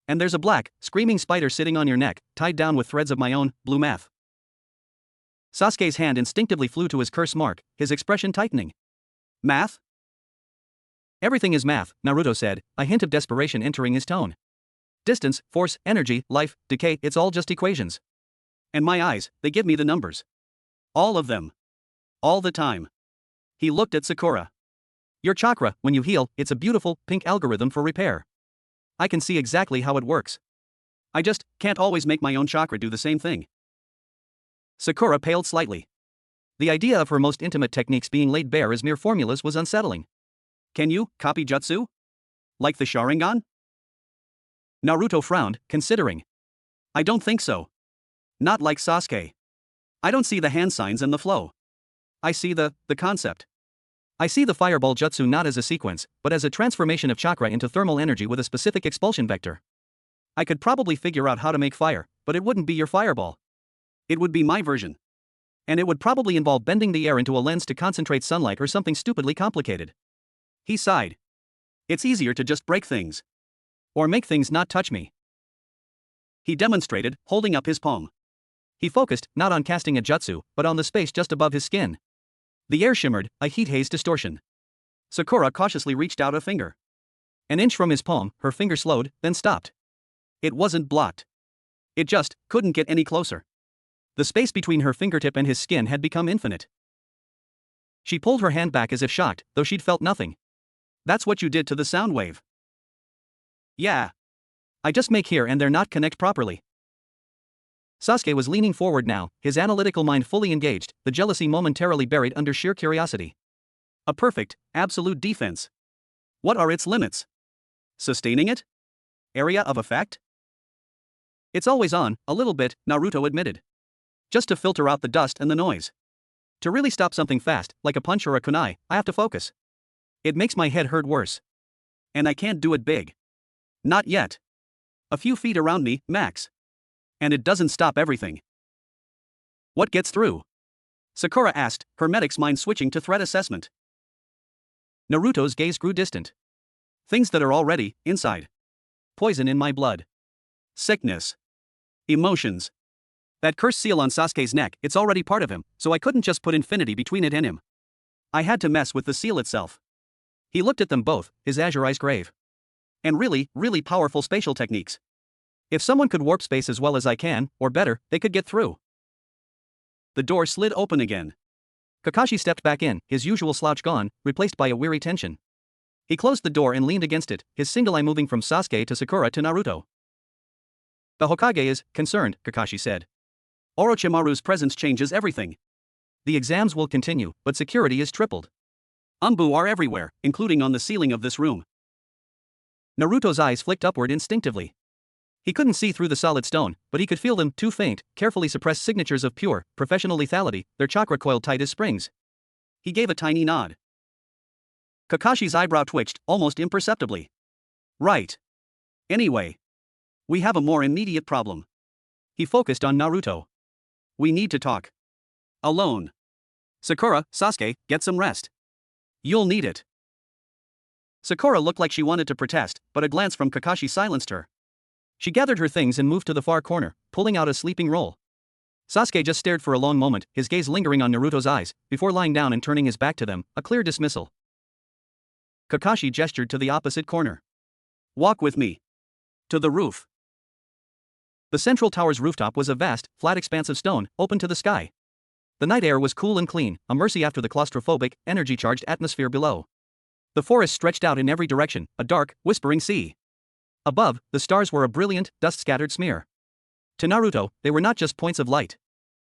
And there's a black, screaming spider sitting on your neck, tied down with threads of my own, blue math. Sasuke's hand instinctively flew to his curse mark, his expression tightening. Math? Everything is math, Naruto said, a hint of desperation entering his tone. Distance, force, energy, life, decay, it's all just equations. And my eyes, they give me the numbers. All of them. All the time. He looked at Sakura. Your chakra, when you heal, it's a beautiful, pink algorithm for repair. I can see exactly how it works. I just can't always make my own chakra do the same thing. Sakura paled slightly. The idea of her most intimate techniques being laid bare as mere formulas was unsettling. Can you copy jutsu? Like the Sharingan? Naruto frowned, considering. I don't think so. Not like Sasuke. I don't see the hand signs and the flow. I see the concept. I see the fireball jutsu not as a sequence, but as a transformation of chakra into thermal energy with a specific expulsion vector. I could probably figure out how to make fire, but it wouldn't be your fireball. It would be my version. And it would probably involve bending the air into a lens to concentrate sunlight or something stupidly complicated. He sighed. It's easier to just break things. Or make things not touch me. He demonstrated, holding up his palm. He focused, not on casting a jutsu, but on the space just above his skin. The air shimmered, a heat haze distortion. Sakura cautiously reached out a finger. An inch from his palm, her finger slowed, then stopped. It wasn't blocked. It just couldn't get any closer. The space between her fingertip and his skin had become infinite. She pulled her hand back as if shocked, though she'd felt nothing. That's what you did to the sound wave. Yeah. I just make here and there not connect properly. Sasuke was leaning forward now, his analytical mind fully engaged, the jealousy momentarily buried under sheer curiosity. A perfect, absolute defense. What are its limits? Sustaining it? Area of effect? It's always on, a little bit, Naruto admitted. Just to filter out the dust and the noise. To really stop something fast, like a punch or a kunai, I have to focus. It makes my head hurt worse. And I can't do it big. Not yet. A few feet around me, max. And it doesn't stop everything. What gets through? Sakura asked, her medic's mind switching to threat assessment. Naruto's gaze grew distant. Things that are already inside. Poison in my blood. Sickness. Emotions. That cursed seal on Sasuke's neck, it's already part of him, so I couldn't just put infinity between it and him. I had to mess with the seal itself. He looked at them both, his azure eyes grave. And really, really powerful spatial techniques. If someone could warp space as well as I can, or better, they could get through. The door slid open again. Kakashi stepped back in, his usual slouch gone, replaced by a weary tension. He closed the door and leaned against it, his single eye moving from Sasuke to Sakura to Naruto. The Hokage is concerned, Kakashi said. Orochimaru's presence changes everything. The exams will continue, but security is tripled. Umbu are everywhere, including on the ceiling of this room. Naruto's eyes flicked upward instinctively. He couldn't see through the solid stone, but he could feel them, two faint, carefully suppressed signatures of pure, professional lethality, their chakra coiled tight as springs. He gave a tiny nod. Kakashi's eyebrow twitched, almost imperceptibly. Right. Anyway. We have a more immediate problem. He focused on Naruto. We need to talk. Alone. Sakura, Sasuke, get some rest. You'll need it. Sakura looked like she wanted to protest, but a glance from Kakashi silenced her. She gathered her things and moved to the far corner, pulling out a sleeping roll. Sasuke just stared for a long moment, his gaze lingering on Naruto's eyes, before lying down and turning his back to them, a clear dismissal. Kakashi gestured to the opposite corner. Walk with me. To the roof. The central tower's rooftop was a vast, flat expanse of stone, open to the sky. The night air was cool and clean, a mercy after the claustrophobic, energy-charged atmosphere below. The forest stretched out in every direction, a dark, whispering sea. Above, the stars were a brilliant, dust-scattered smear. To Naruto, they were not just points of light.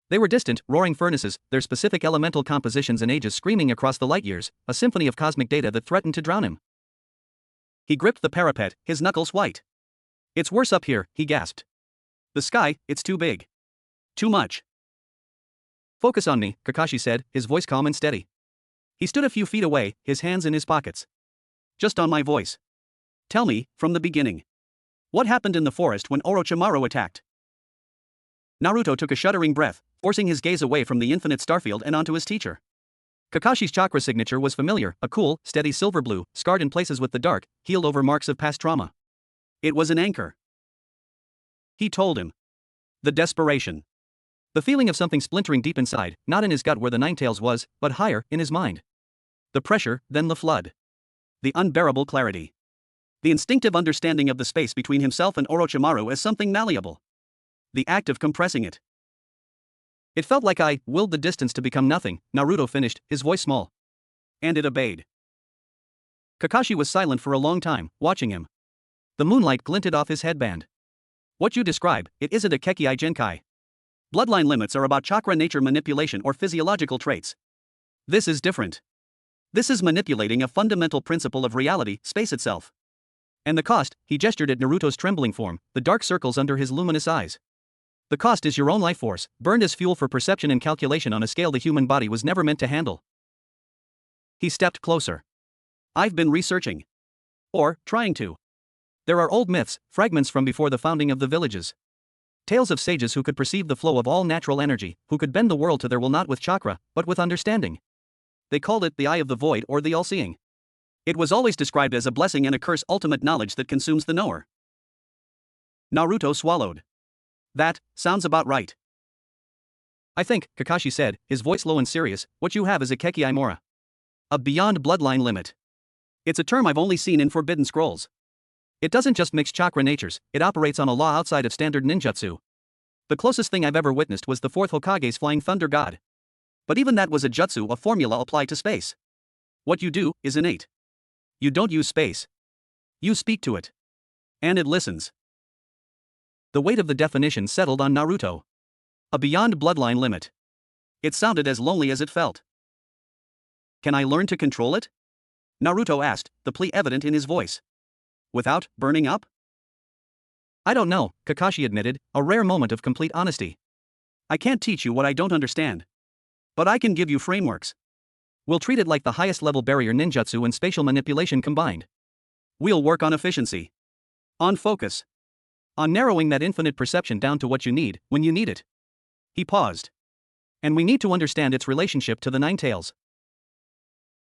They were distant, roaring furnaces, their specific elemental compositions and ages screaming across the light years, a symphony of cosmic data that threatened to drown him. He gripped the parapet, his knuckles white. It's worse up here, he gasped. The sky, it's too big. Too much. Focus on me, Kakashi said, his voice calm and steady. He stood a few feet away, his hands in his pockets. Just on my voice. Tell me, from the beginning. What happened in the forest when Orochimaru attacked? Naruto took a shuddering breath, forcing his gaze away from the infinite starfield and onto his teacher. Kakashi's chakra signature was familiar, a cool, steady silver blue, scarred in places with the dark, healed-over marks of past trauma. It was an anchor. He told him. The desperation. The feeling of something splintering deep inside, not in his gut where the Ninetales was, but higher, in his mind. The pressure, then the flood. The unbearable clarity. The instinctive understanding of the space between himself and Orochimaru as something malleable. The act of compressing it. It felt like I willed the distance to become nothing, Naruto finished, his voice small. And it obeyed. Kakashi was silent for a long time, watching him. The moonlight glinted off his headband. What you describe, it isn't a Kekkai Genkai. Bloodline limits are about chakra nature manipulation or physiological traits. This is different. This is manipulating a fundamental principle of reality, space itself. And the cost, he gestured at Naruto's trembling form, the dark circles under his luminous eyes. The cost is your own life force, burned as fuel for perception and calculation on a scale the human body was never meant to handle. He stepped closer. I've been researching. Or, trying to. There are old myths, fragments from before the founding of the villages. Tales of sages who could perceive the flow of all natural energy, who could bend the world to their will not with chakra, but with understanding. They called it the eye of the void or the all-seeing. It was always described as a blessing and a curse, ultimate knowledge that consumes the knower. Naruto swallowed. That sounds about right. I think, Kakashi said, his voice low and serious, what you have is a Kekkai Mora. A beyond bloodline limit. It's a term I've only seen in Forbidden Scrolls. It doesn't just mix chakra natures, it operates on a law outside of standard ninjutsu. The closest thing I've ever witnessed was the fourth Hokage's Flying Thunder God. But even that was a jutsu, a formula applied to space. What you do is innate. You don't use space. You speak to it. And it listens. The weight of the definition settled on Naruto. A beyond bloodline limit. It sounded as lonely as it felt. Can I learn to control it? Naruto asked, the plea evident in his voice. Without burning up? I don't know, Kakashi admitted, a rare moment of complete honesty. I can't teach you what I don't understand. But I can give you frameworks. We'll treat it like the highest level barrier ninjutsu and spatial manipulation combined. We'll work on efficiency. On focus. On narrowing that infinite perception down to what you need, when you need it. He paused. And we need to understand its relationship to the Ninetales.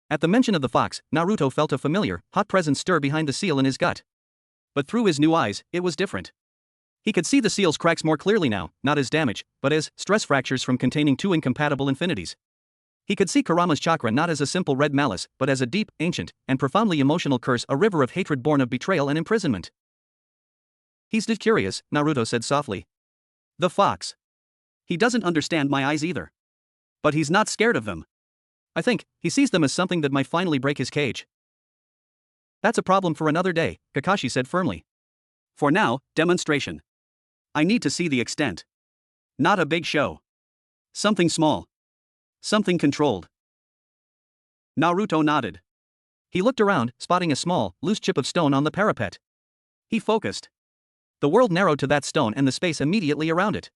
At the mention of the fox, Naruto felt a familiar, hot presence stir behind the seal in his gut. But through his new eyes, it was different. He could see the seal's cracks more clearly now, not as damage, but as stress fractures from containing two incompatible infinities. He could see Kurama's chakra not as a simple red malice, but as a deep, ancient, and profoundly emotional curse, a river of hatred born of betrayal and imprisonment. He's just curious, Naruto said softly. The fox. He doesn't understand my eyes either. But he's not scared of them. I think he sees them as something that might finally break his cage. That's a problem for another day, Kakashi said firmly. For now, demonstration. I need to see the extent. Not a big show. Something small. Something controlled. Naruto nodded. He looked around, spotting a small, loose chip of stone on the parapet. He focused. The world narrowed to that stone and the space immediately around it.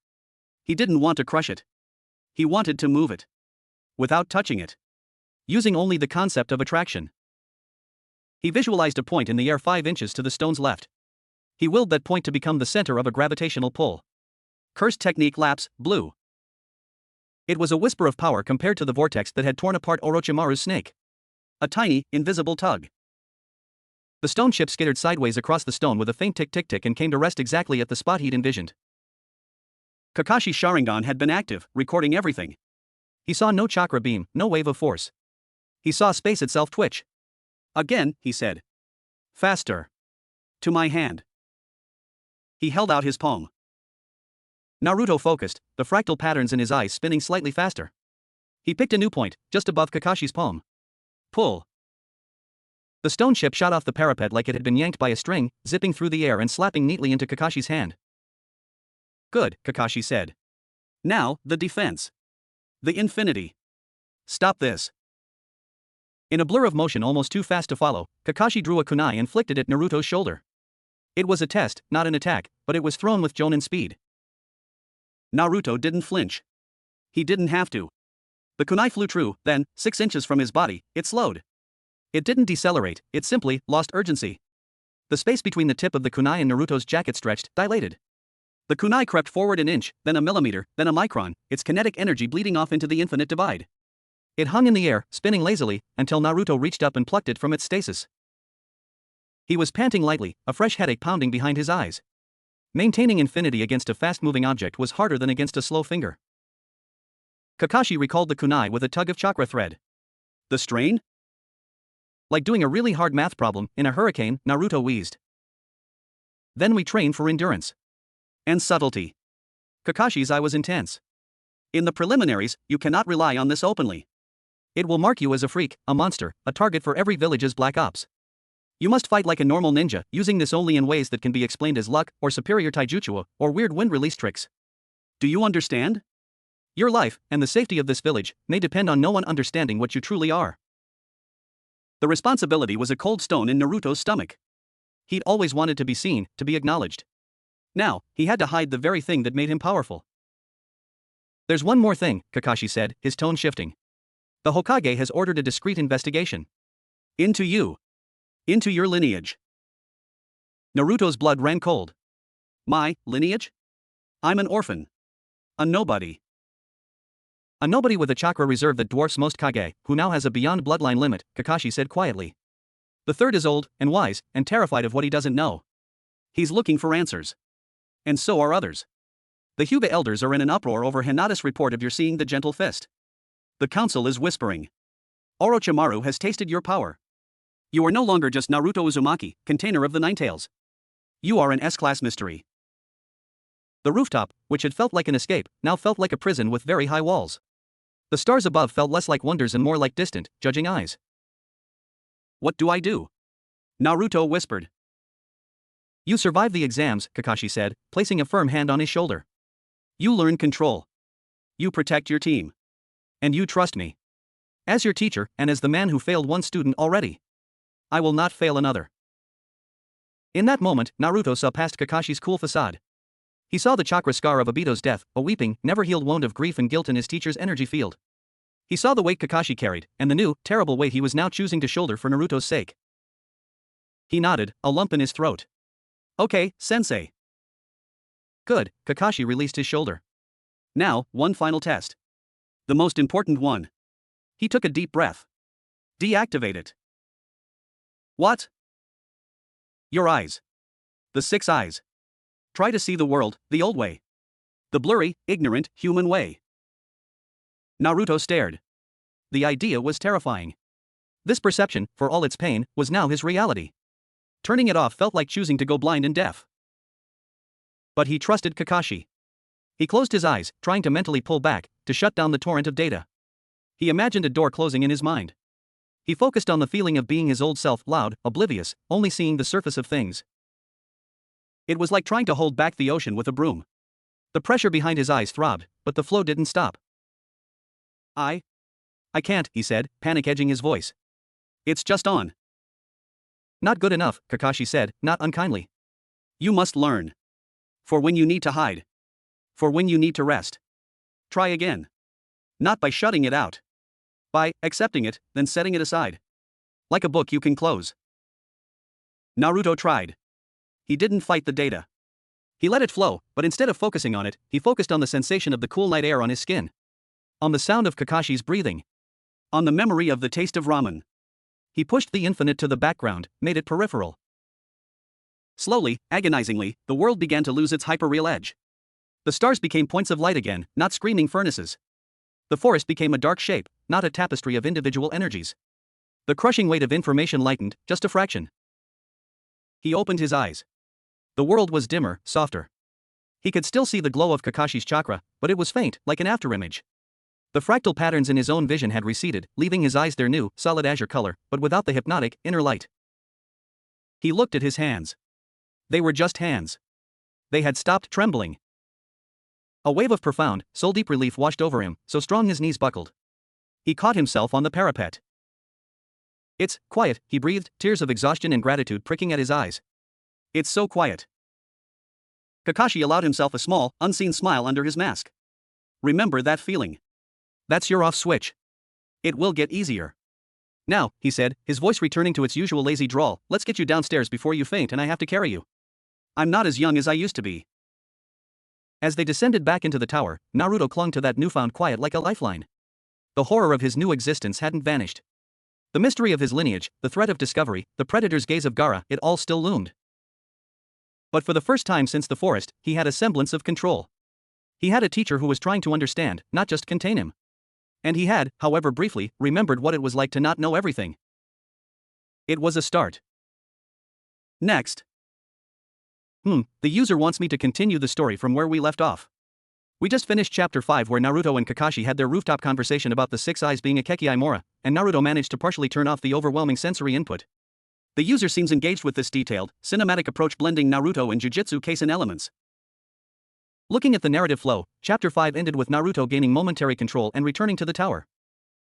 He didn't want to crush it. He wanted to move it. Without touching it. Using only the concept of attraction. He visualized a point in the air 5 inches to the stone's left. He willed that point to become the center of a gravitational pull. Cursed technique lapse, blue. It was a whisper of power compared to the vortex that had torn apart Orochimaru's snake. A tiny, invisible tug. The stone chip skittered sideways across the stone with a faint tick-tick-tick and came to rest exactly at the spot he'd envisioned. Kakashi's Sharingan had been active, recording everything. He saw no chakra beam, no wave of force. He saw space itself twitch. Again, he said. Faster. To my hand. He held out his palm. Naruto focused, the fractal patterns in his eyes spinning slightly faster. He picked a new point, just above Kakashi's palm. Pull. The stone chip shot off the parapet like it had been yanked by a string, zipping through the air and slapping neatly into Kakashi's hand. Good, Kakashi said. Now, the defense. The infinity. Stop this. In a blur of motion almost too fast to follow, Kakashi drew a kunai and flicked it at Naruto's shoulder. It was a test, not an attack, but it was thrown with Jonin speed. Naruto didn't flinch. He didn't have to. The kunai flew true, then, 6 inches from his body, it slowed. It didn't decelerate, it simply lost urgency. The space between the tip of the kunai and Naruto's jacket stretched, dilated. The kunai crept forward an inch, then a millimeter, then a micron, its kinetic energy bleeding off into the infinite divide. It hung in the air, spinning lazily, until Naruto reached up and plucked it from its stasis. He was panting lightly, a fresh headache pounding behind his eyes. Maintaining infinity against a fast-moving object was harder than against a slow finger. Kakashi recalled the kunai with a tug of chakra thread. The strain? Like doing a really hard math problem, in a hurricane, Naruto wheezed. Then we train for endurance. And subtlety. Kakashi's eye was intense. In the preliminaries, you cannot rely on this openly. It will mark you as a freak, a monster, a target for every village's black ops. You must fight like a normal ninja, using this only in ways that can be explained as luck, or superior taijutsu, or weird wind release tricks. Do you understand? Your life, and the safety of this village, may depend on no one understanding what you truly are. The responsibility was a cold stone in Naruto's stomach. He'd always wanted to be seen, to be acknowledged. Now, he had to hide the very thing that made him powerful. There's one more thing, Kakashi said, his tone shifting. The Hokage has ordered a discreet investigation. Into you. Into your lineage. Naruto's blood ran cold. My lineage? I'm an orphan. A nobody. A nobody with a chakra reserve that dwarfs most Kage, who now has a beyond bloodline limit, Kakashi said quietly. The third is old, and wise, and terrified of what he doesn't know. He's looking for answers. And so are others. The Hyuga elders are in an uproar over Hinata's report of your seeing the gentle fist. The council is whispering. Orochimaru has tasted your power. You are no longer just Naruto Uzumaki, container of the Nine Tails. You are an S-class mystery. The rooftop, which had felt like an escape, now felt like a prison with very high walls. The stars above felt less like wonders and more like distant, judging eyes. What do I do? Naruto whispered. You survive the exams, Kakashi said, placing a firm hand on his shoulder. You learn control. You protect your team. And you trust me. As your teacher, and as the man who failed one student already. I will not fail another. In that moment, Naruto saw past Kakashi's cool facade. He saw the chakra scar of Obito's death, a weeping, never-healed wound of grief and guilt in his teacher's energy field. He saw the weight Kakashi carried, and the new, terrible weight he was now choosing to shoulder for Naruto's sake. He nodded, a lump in his throat. Okay, sensei. Good, Kakashi released his shoulder. Now, one final test. The most important one. He took a deep breath. Deactivate it. What? Your eyes. The 6 eyes. Try to see the world, the old way. The blurry, ignorant, human way. Naruto stared. The idea was terrifying. This perception, for all its pain, was now his reality. Turning it off felt like choosing to go blind and deaf. But he trusted Kakashi. He closed his eyes, trying to mentally pull back, to shut down the torrent of data. He imagined a door closing in his mind. He focused on the feeling of being his old self, loud, oblivious, only seeing the surface of things. It was like trying to hold back the ocean with a broom. The pressure behind his eyes throbbed, but the flow didn't stop. I can't, he said, panic edging his voice. It's just on. Not good enough, Kakashi said, not unkindly. You must learn. For when you need to hide. For when you need to rest. Try again. Not by shutting it out. By accepting it, then setting it aside. Like a book you can close. Naruto tried. He didn't fight the data. He let it flow, but instead of focusing on it, he focused on the sensation of the cool night air on his skin. On the sound of Kakashi's breathing. On the memory of the taste of ramen. He pushed the infinite to the background, made it peripheral. Slowly, agonizingly, the world began to lose its hyperreal edge. The stars became points of light again, not screaming furnaces. The forest became a dark shape, not a tapestry of individual energies. The crushing weight of information lightened, just a fraction. He opened his eyes. The world was dimmer, softer. He could still see the glow of Kakashi's chakra, but it was faint, like an afterimage. The fractal patterns in his own vision had receded, leaving his eyes their new, solid azure color, but without the hypnotic, inner light. He looked at his hands. They were just hands. They had stopped trembling. A wave of profound, soul-deep relief washed over him, so strong his knees buckled. He caught himself on the parapet. It's quiet, he breathed, tears of exhaustion and gratitude pricking at his eyes. It's so quiet. Kakashi allowed himself a small, unseen smile under his mask. Remember that feeling. That's your off switch. It will get easier. Now, he said, his voice returning to its usual lazy drawl, let's get you downstairs before you faint and I have to carry you. I'm not as young as I used to be. As they descended back into the tower, Naruto clung to that newfound quiet like a lifeline. The horror of his new existence hadn't vanished. The mystery of his lineage, the threat of discovery, the predator's gaze of Gaara, it all still loomed. But for the first time since the forest, he had a semblance of control. He had a teacher who was trying to understand, not just contain him. And he had, however briefly, remembered what it was like to not know everything. It was a start. Next. The user wants me to continue the story from where we left off. We just finished chapter 5 where Naruto and Kakashi had their rooftop conversation about the 6 eyes being a Kekii Mora, and Naruto managed to partially turn off the overwhelming sensory input. The user seems engaged with this detailed, cinematic approach blending Naruto and Jujutsu Kaisen elements. Looking at the narrative flow, chapter 5 ended with Naruto gaining momentary control and returning to the tower.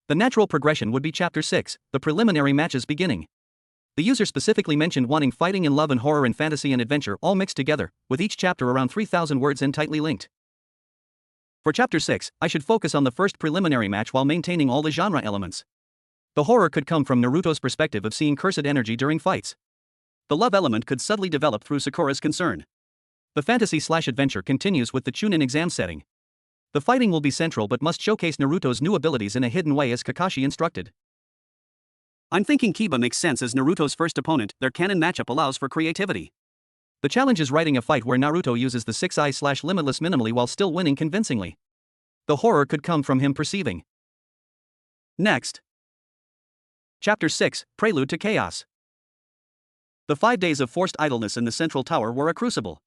The natural progression would be chapter 6, the preliminary matches beginning. The user specifically mentioned wanting fighting and love and horror and fantasy and adventure all mixed together, with each chapter around 3,000 words and tightly linked. For chapter 6, I should focus on the first preliminary match while maintaining all the genre elements. The horror could come from Naruto's perspective of seeing cursed energy during fights. The love element could subtly develop through Sakura's concern. The fantasy/adventure continues with the Chunin exam setting. The fighting will be central but must showcase Naruto's new abilities in a hidden way as Kakashi instructed. I'm thinking Kiba makes sense as Naruto's first opponent, their canon matchup allows for creativity. The challenge is writing a fight where Naruto uses the 6 eyes/limitless minimally while still winning convincingly. The horror could come from him perceiving. Next. Chapter 6, Prelude to Chaos. The 5 days of forced idleness in the central tower were a crucible.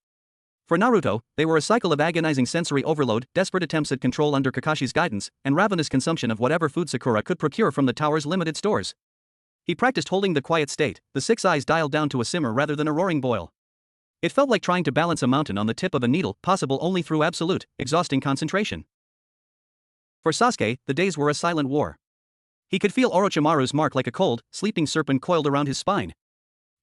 For Naruto, they were a cycle of agonizing sensory overload, desperate attempts at control under Kakashi's guidance, and ravenous consumption of whatever food Sakura could procure from the tower's limited stores. He practiced holding the quiet state, the 6 eyes dialed down to a simmer rather than a roaring boil. It felt like trying to balance a mountain on the tip of a needle, possible only through absolute, exhausting concentration. For Sasuke, the days were a silent war. He could feel Orochimaru's mark like a cold, sleeping serpent coiled around his spine.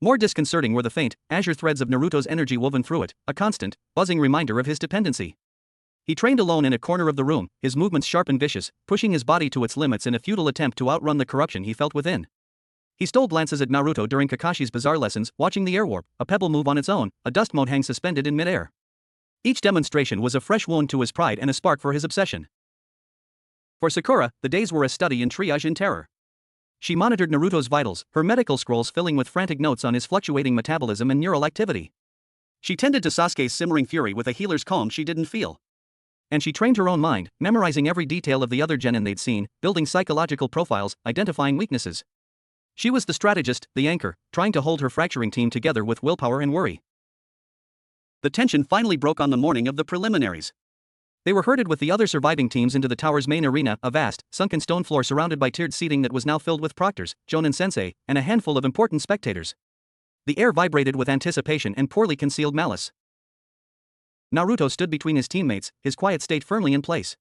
More disconcerting were the faint, azure threads of Naruto's energy woven through it, a constant, buzzing reminder of his dependency. He trained alone in a corner of the room, his movements sharp and vicious, pushing his body to its limits in a futile attempt to outrun the corruption he felt within. He stole glances at Naruto during Kakashi's bizarre lessons, watching the air warp, a pebble move on its own, a dust mote hang suspended in midair. Each demonstration was a fresh wound to his pride and a spark for his obsession. For Sakura, the days were a study in triage in terror. She monitored Naruto's vitals, her medical scrolls filling with frantic notes on his fluctuating metabolism and neural activity. She tended to Sasuke's simmering fury with a healer's calm she didn't feel. And she trained her own mind, memorizing every detail of the other genin they'd seen, building psychological profiles, identifying weaknesses. She was the strategist, the anchor, trying to hold her fracturing team together with willpower and worry. The tension finally broke on the morning of the preliminaries. They were herded with the other surviving teams into the tower's main arena, a vast, sunken stone floor surrounded by tiered seating that was now filled with proctors, jonin sensei, and a handful of important spectators. The air vibrated with anticipation and poorly concealed malice. Naruto stood between his teammates, his quiet state firmly in place.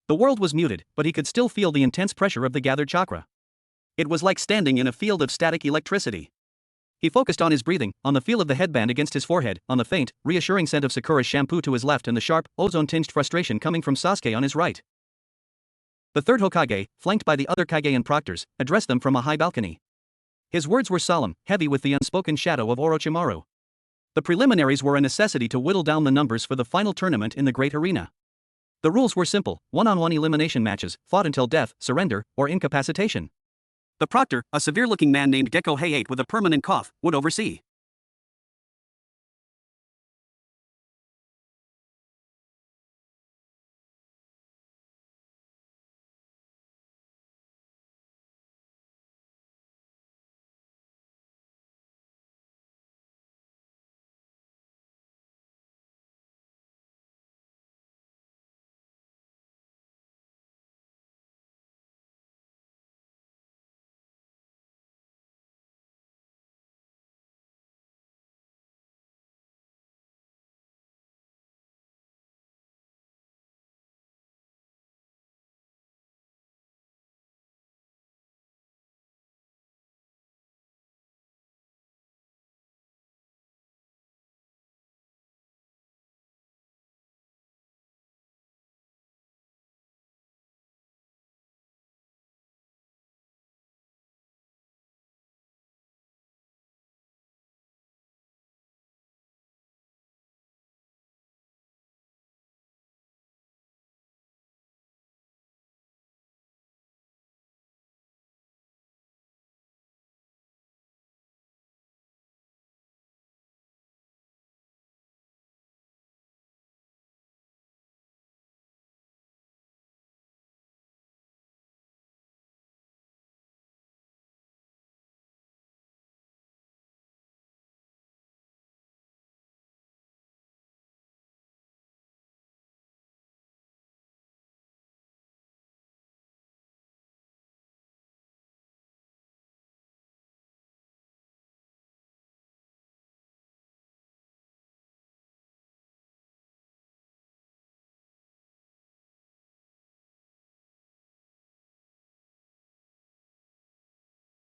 The world was muted, but he could still feel the intense pressure of the gathered chakra. It was like standing in a field of static electricity. He focused on his breathing, on the feel of the headband against his forehead, on the faint, reassuring scent of Sakura's shampoo to his left and the sharp, ozone-tinged frustration coming from Sasuke on his right. The third Hokage, flanked by the other Kage and proctors, addressed them from a high balcony. His words were solemn, heavy with the unspoken shadow of Orochimaru. The preliminaries were a necessity to whittle down the numbers for the final tournament in the Great Arena. The rules were simple: one-on-one elimination matches, fought until death, surrender, or incapacitation. The proctor, a severe-looking man named Gecko Hayate with a permanent cough, would oversee.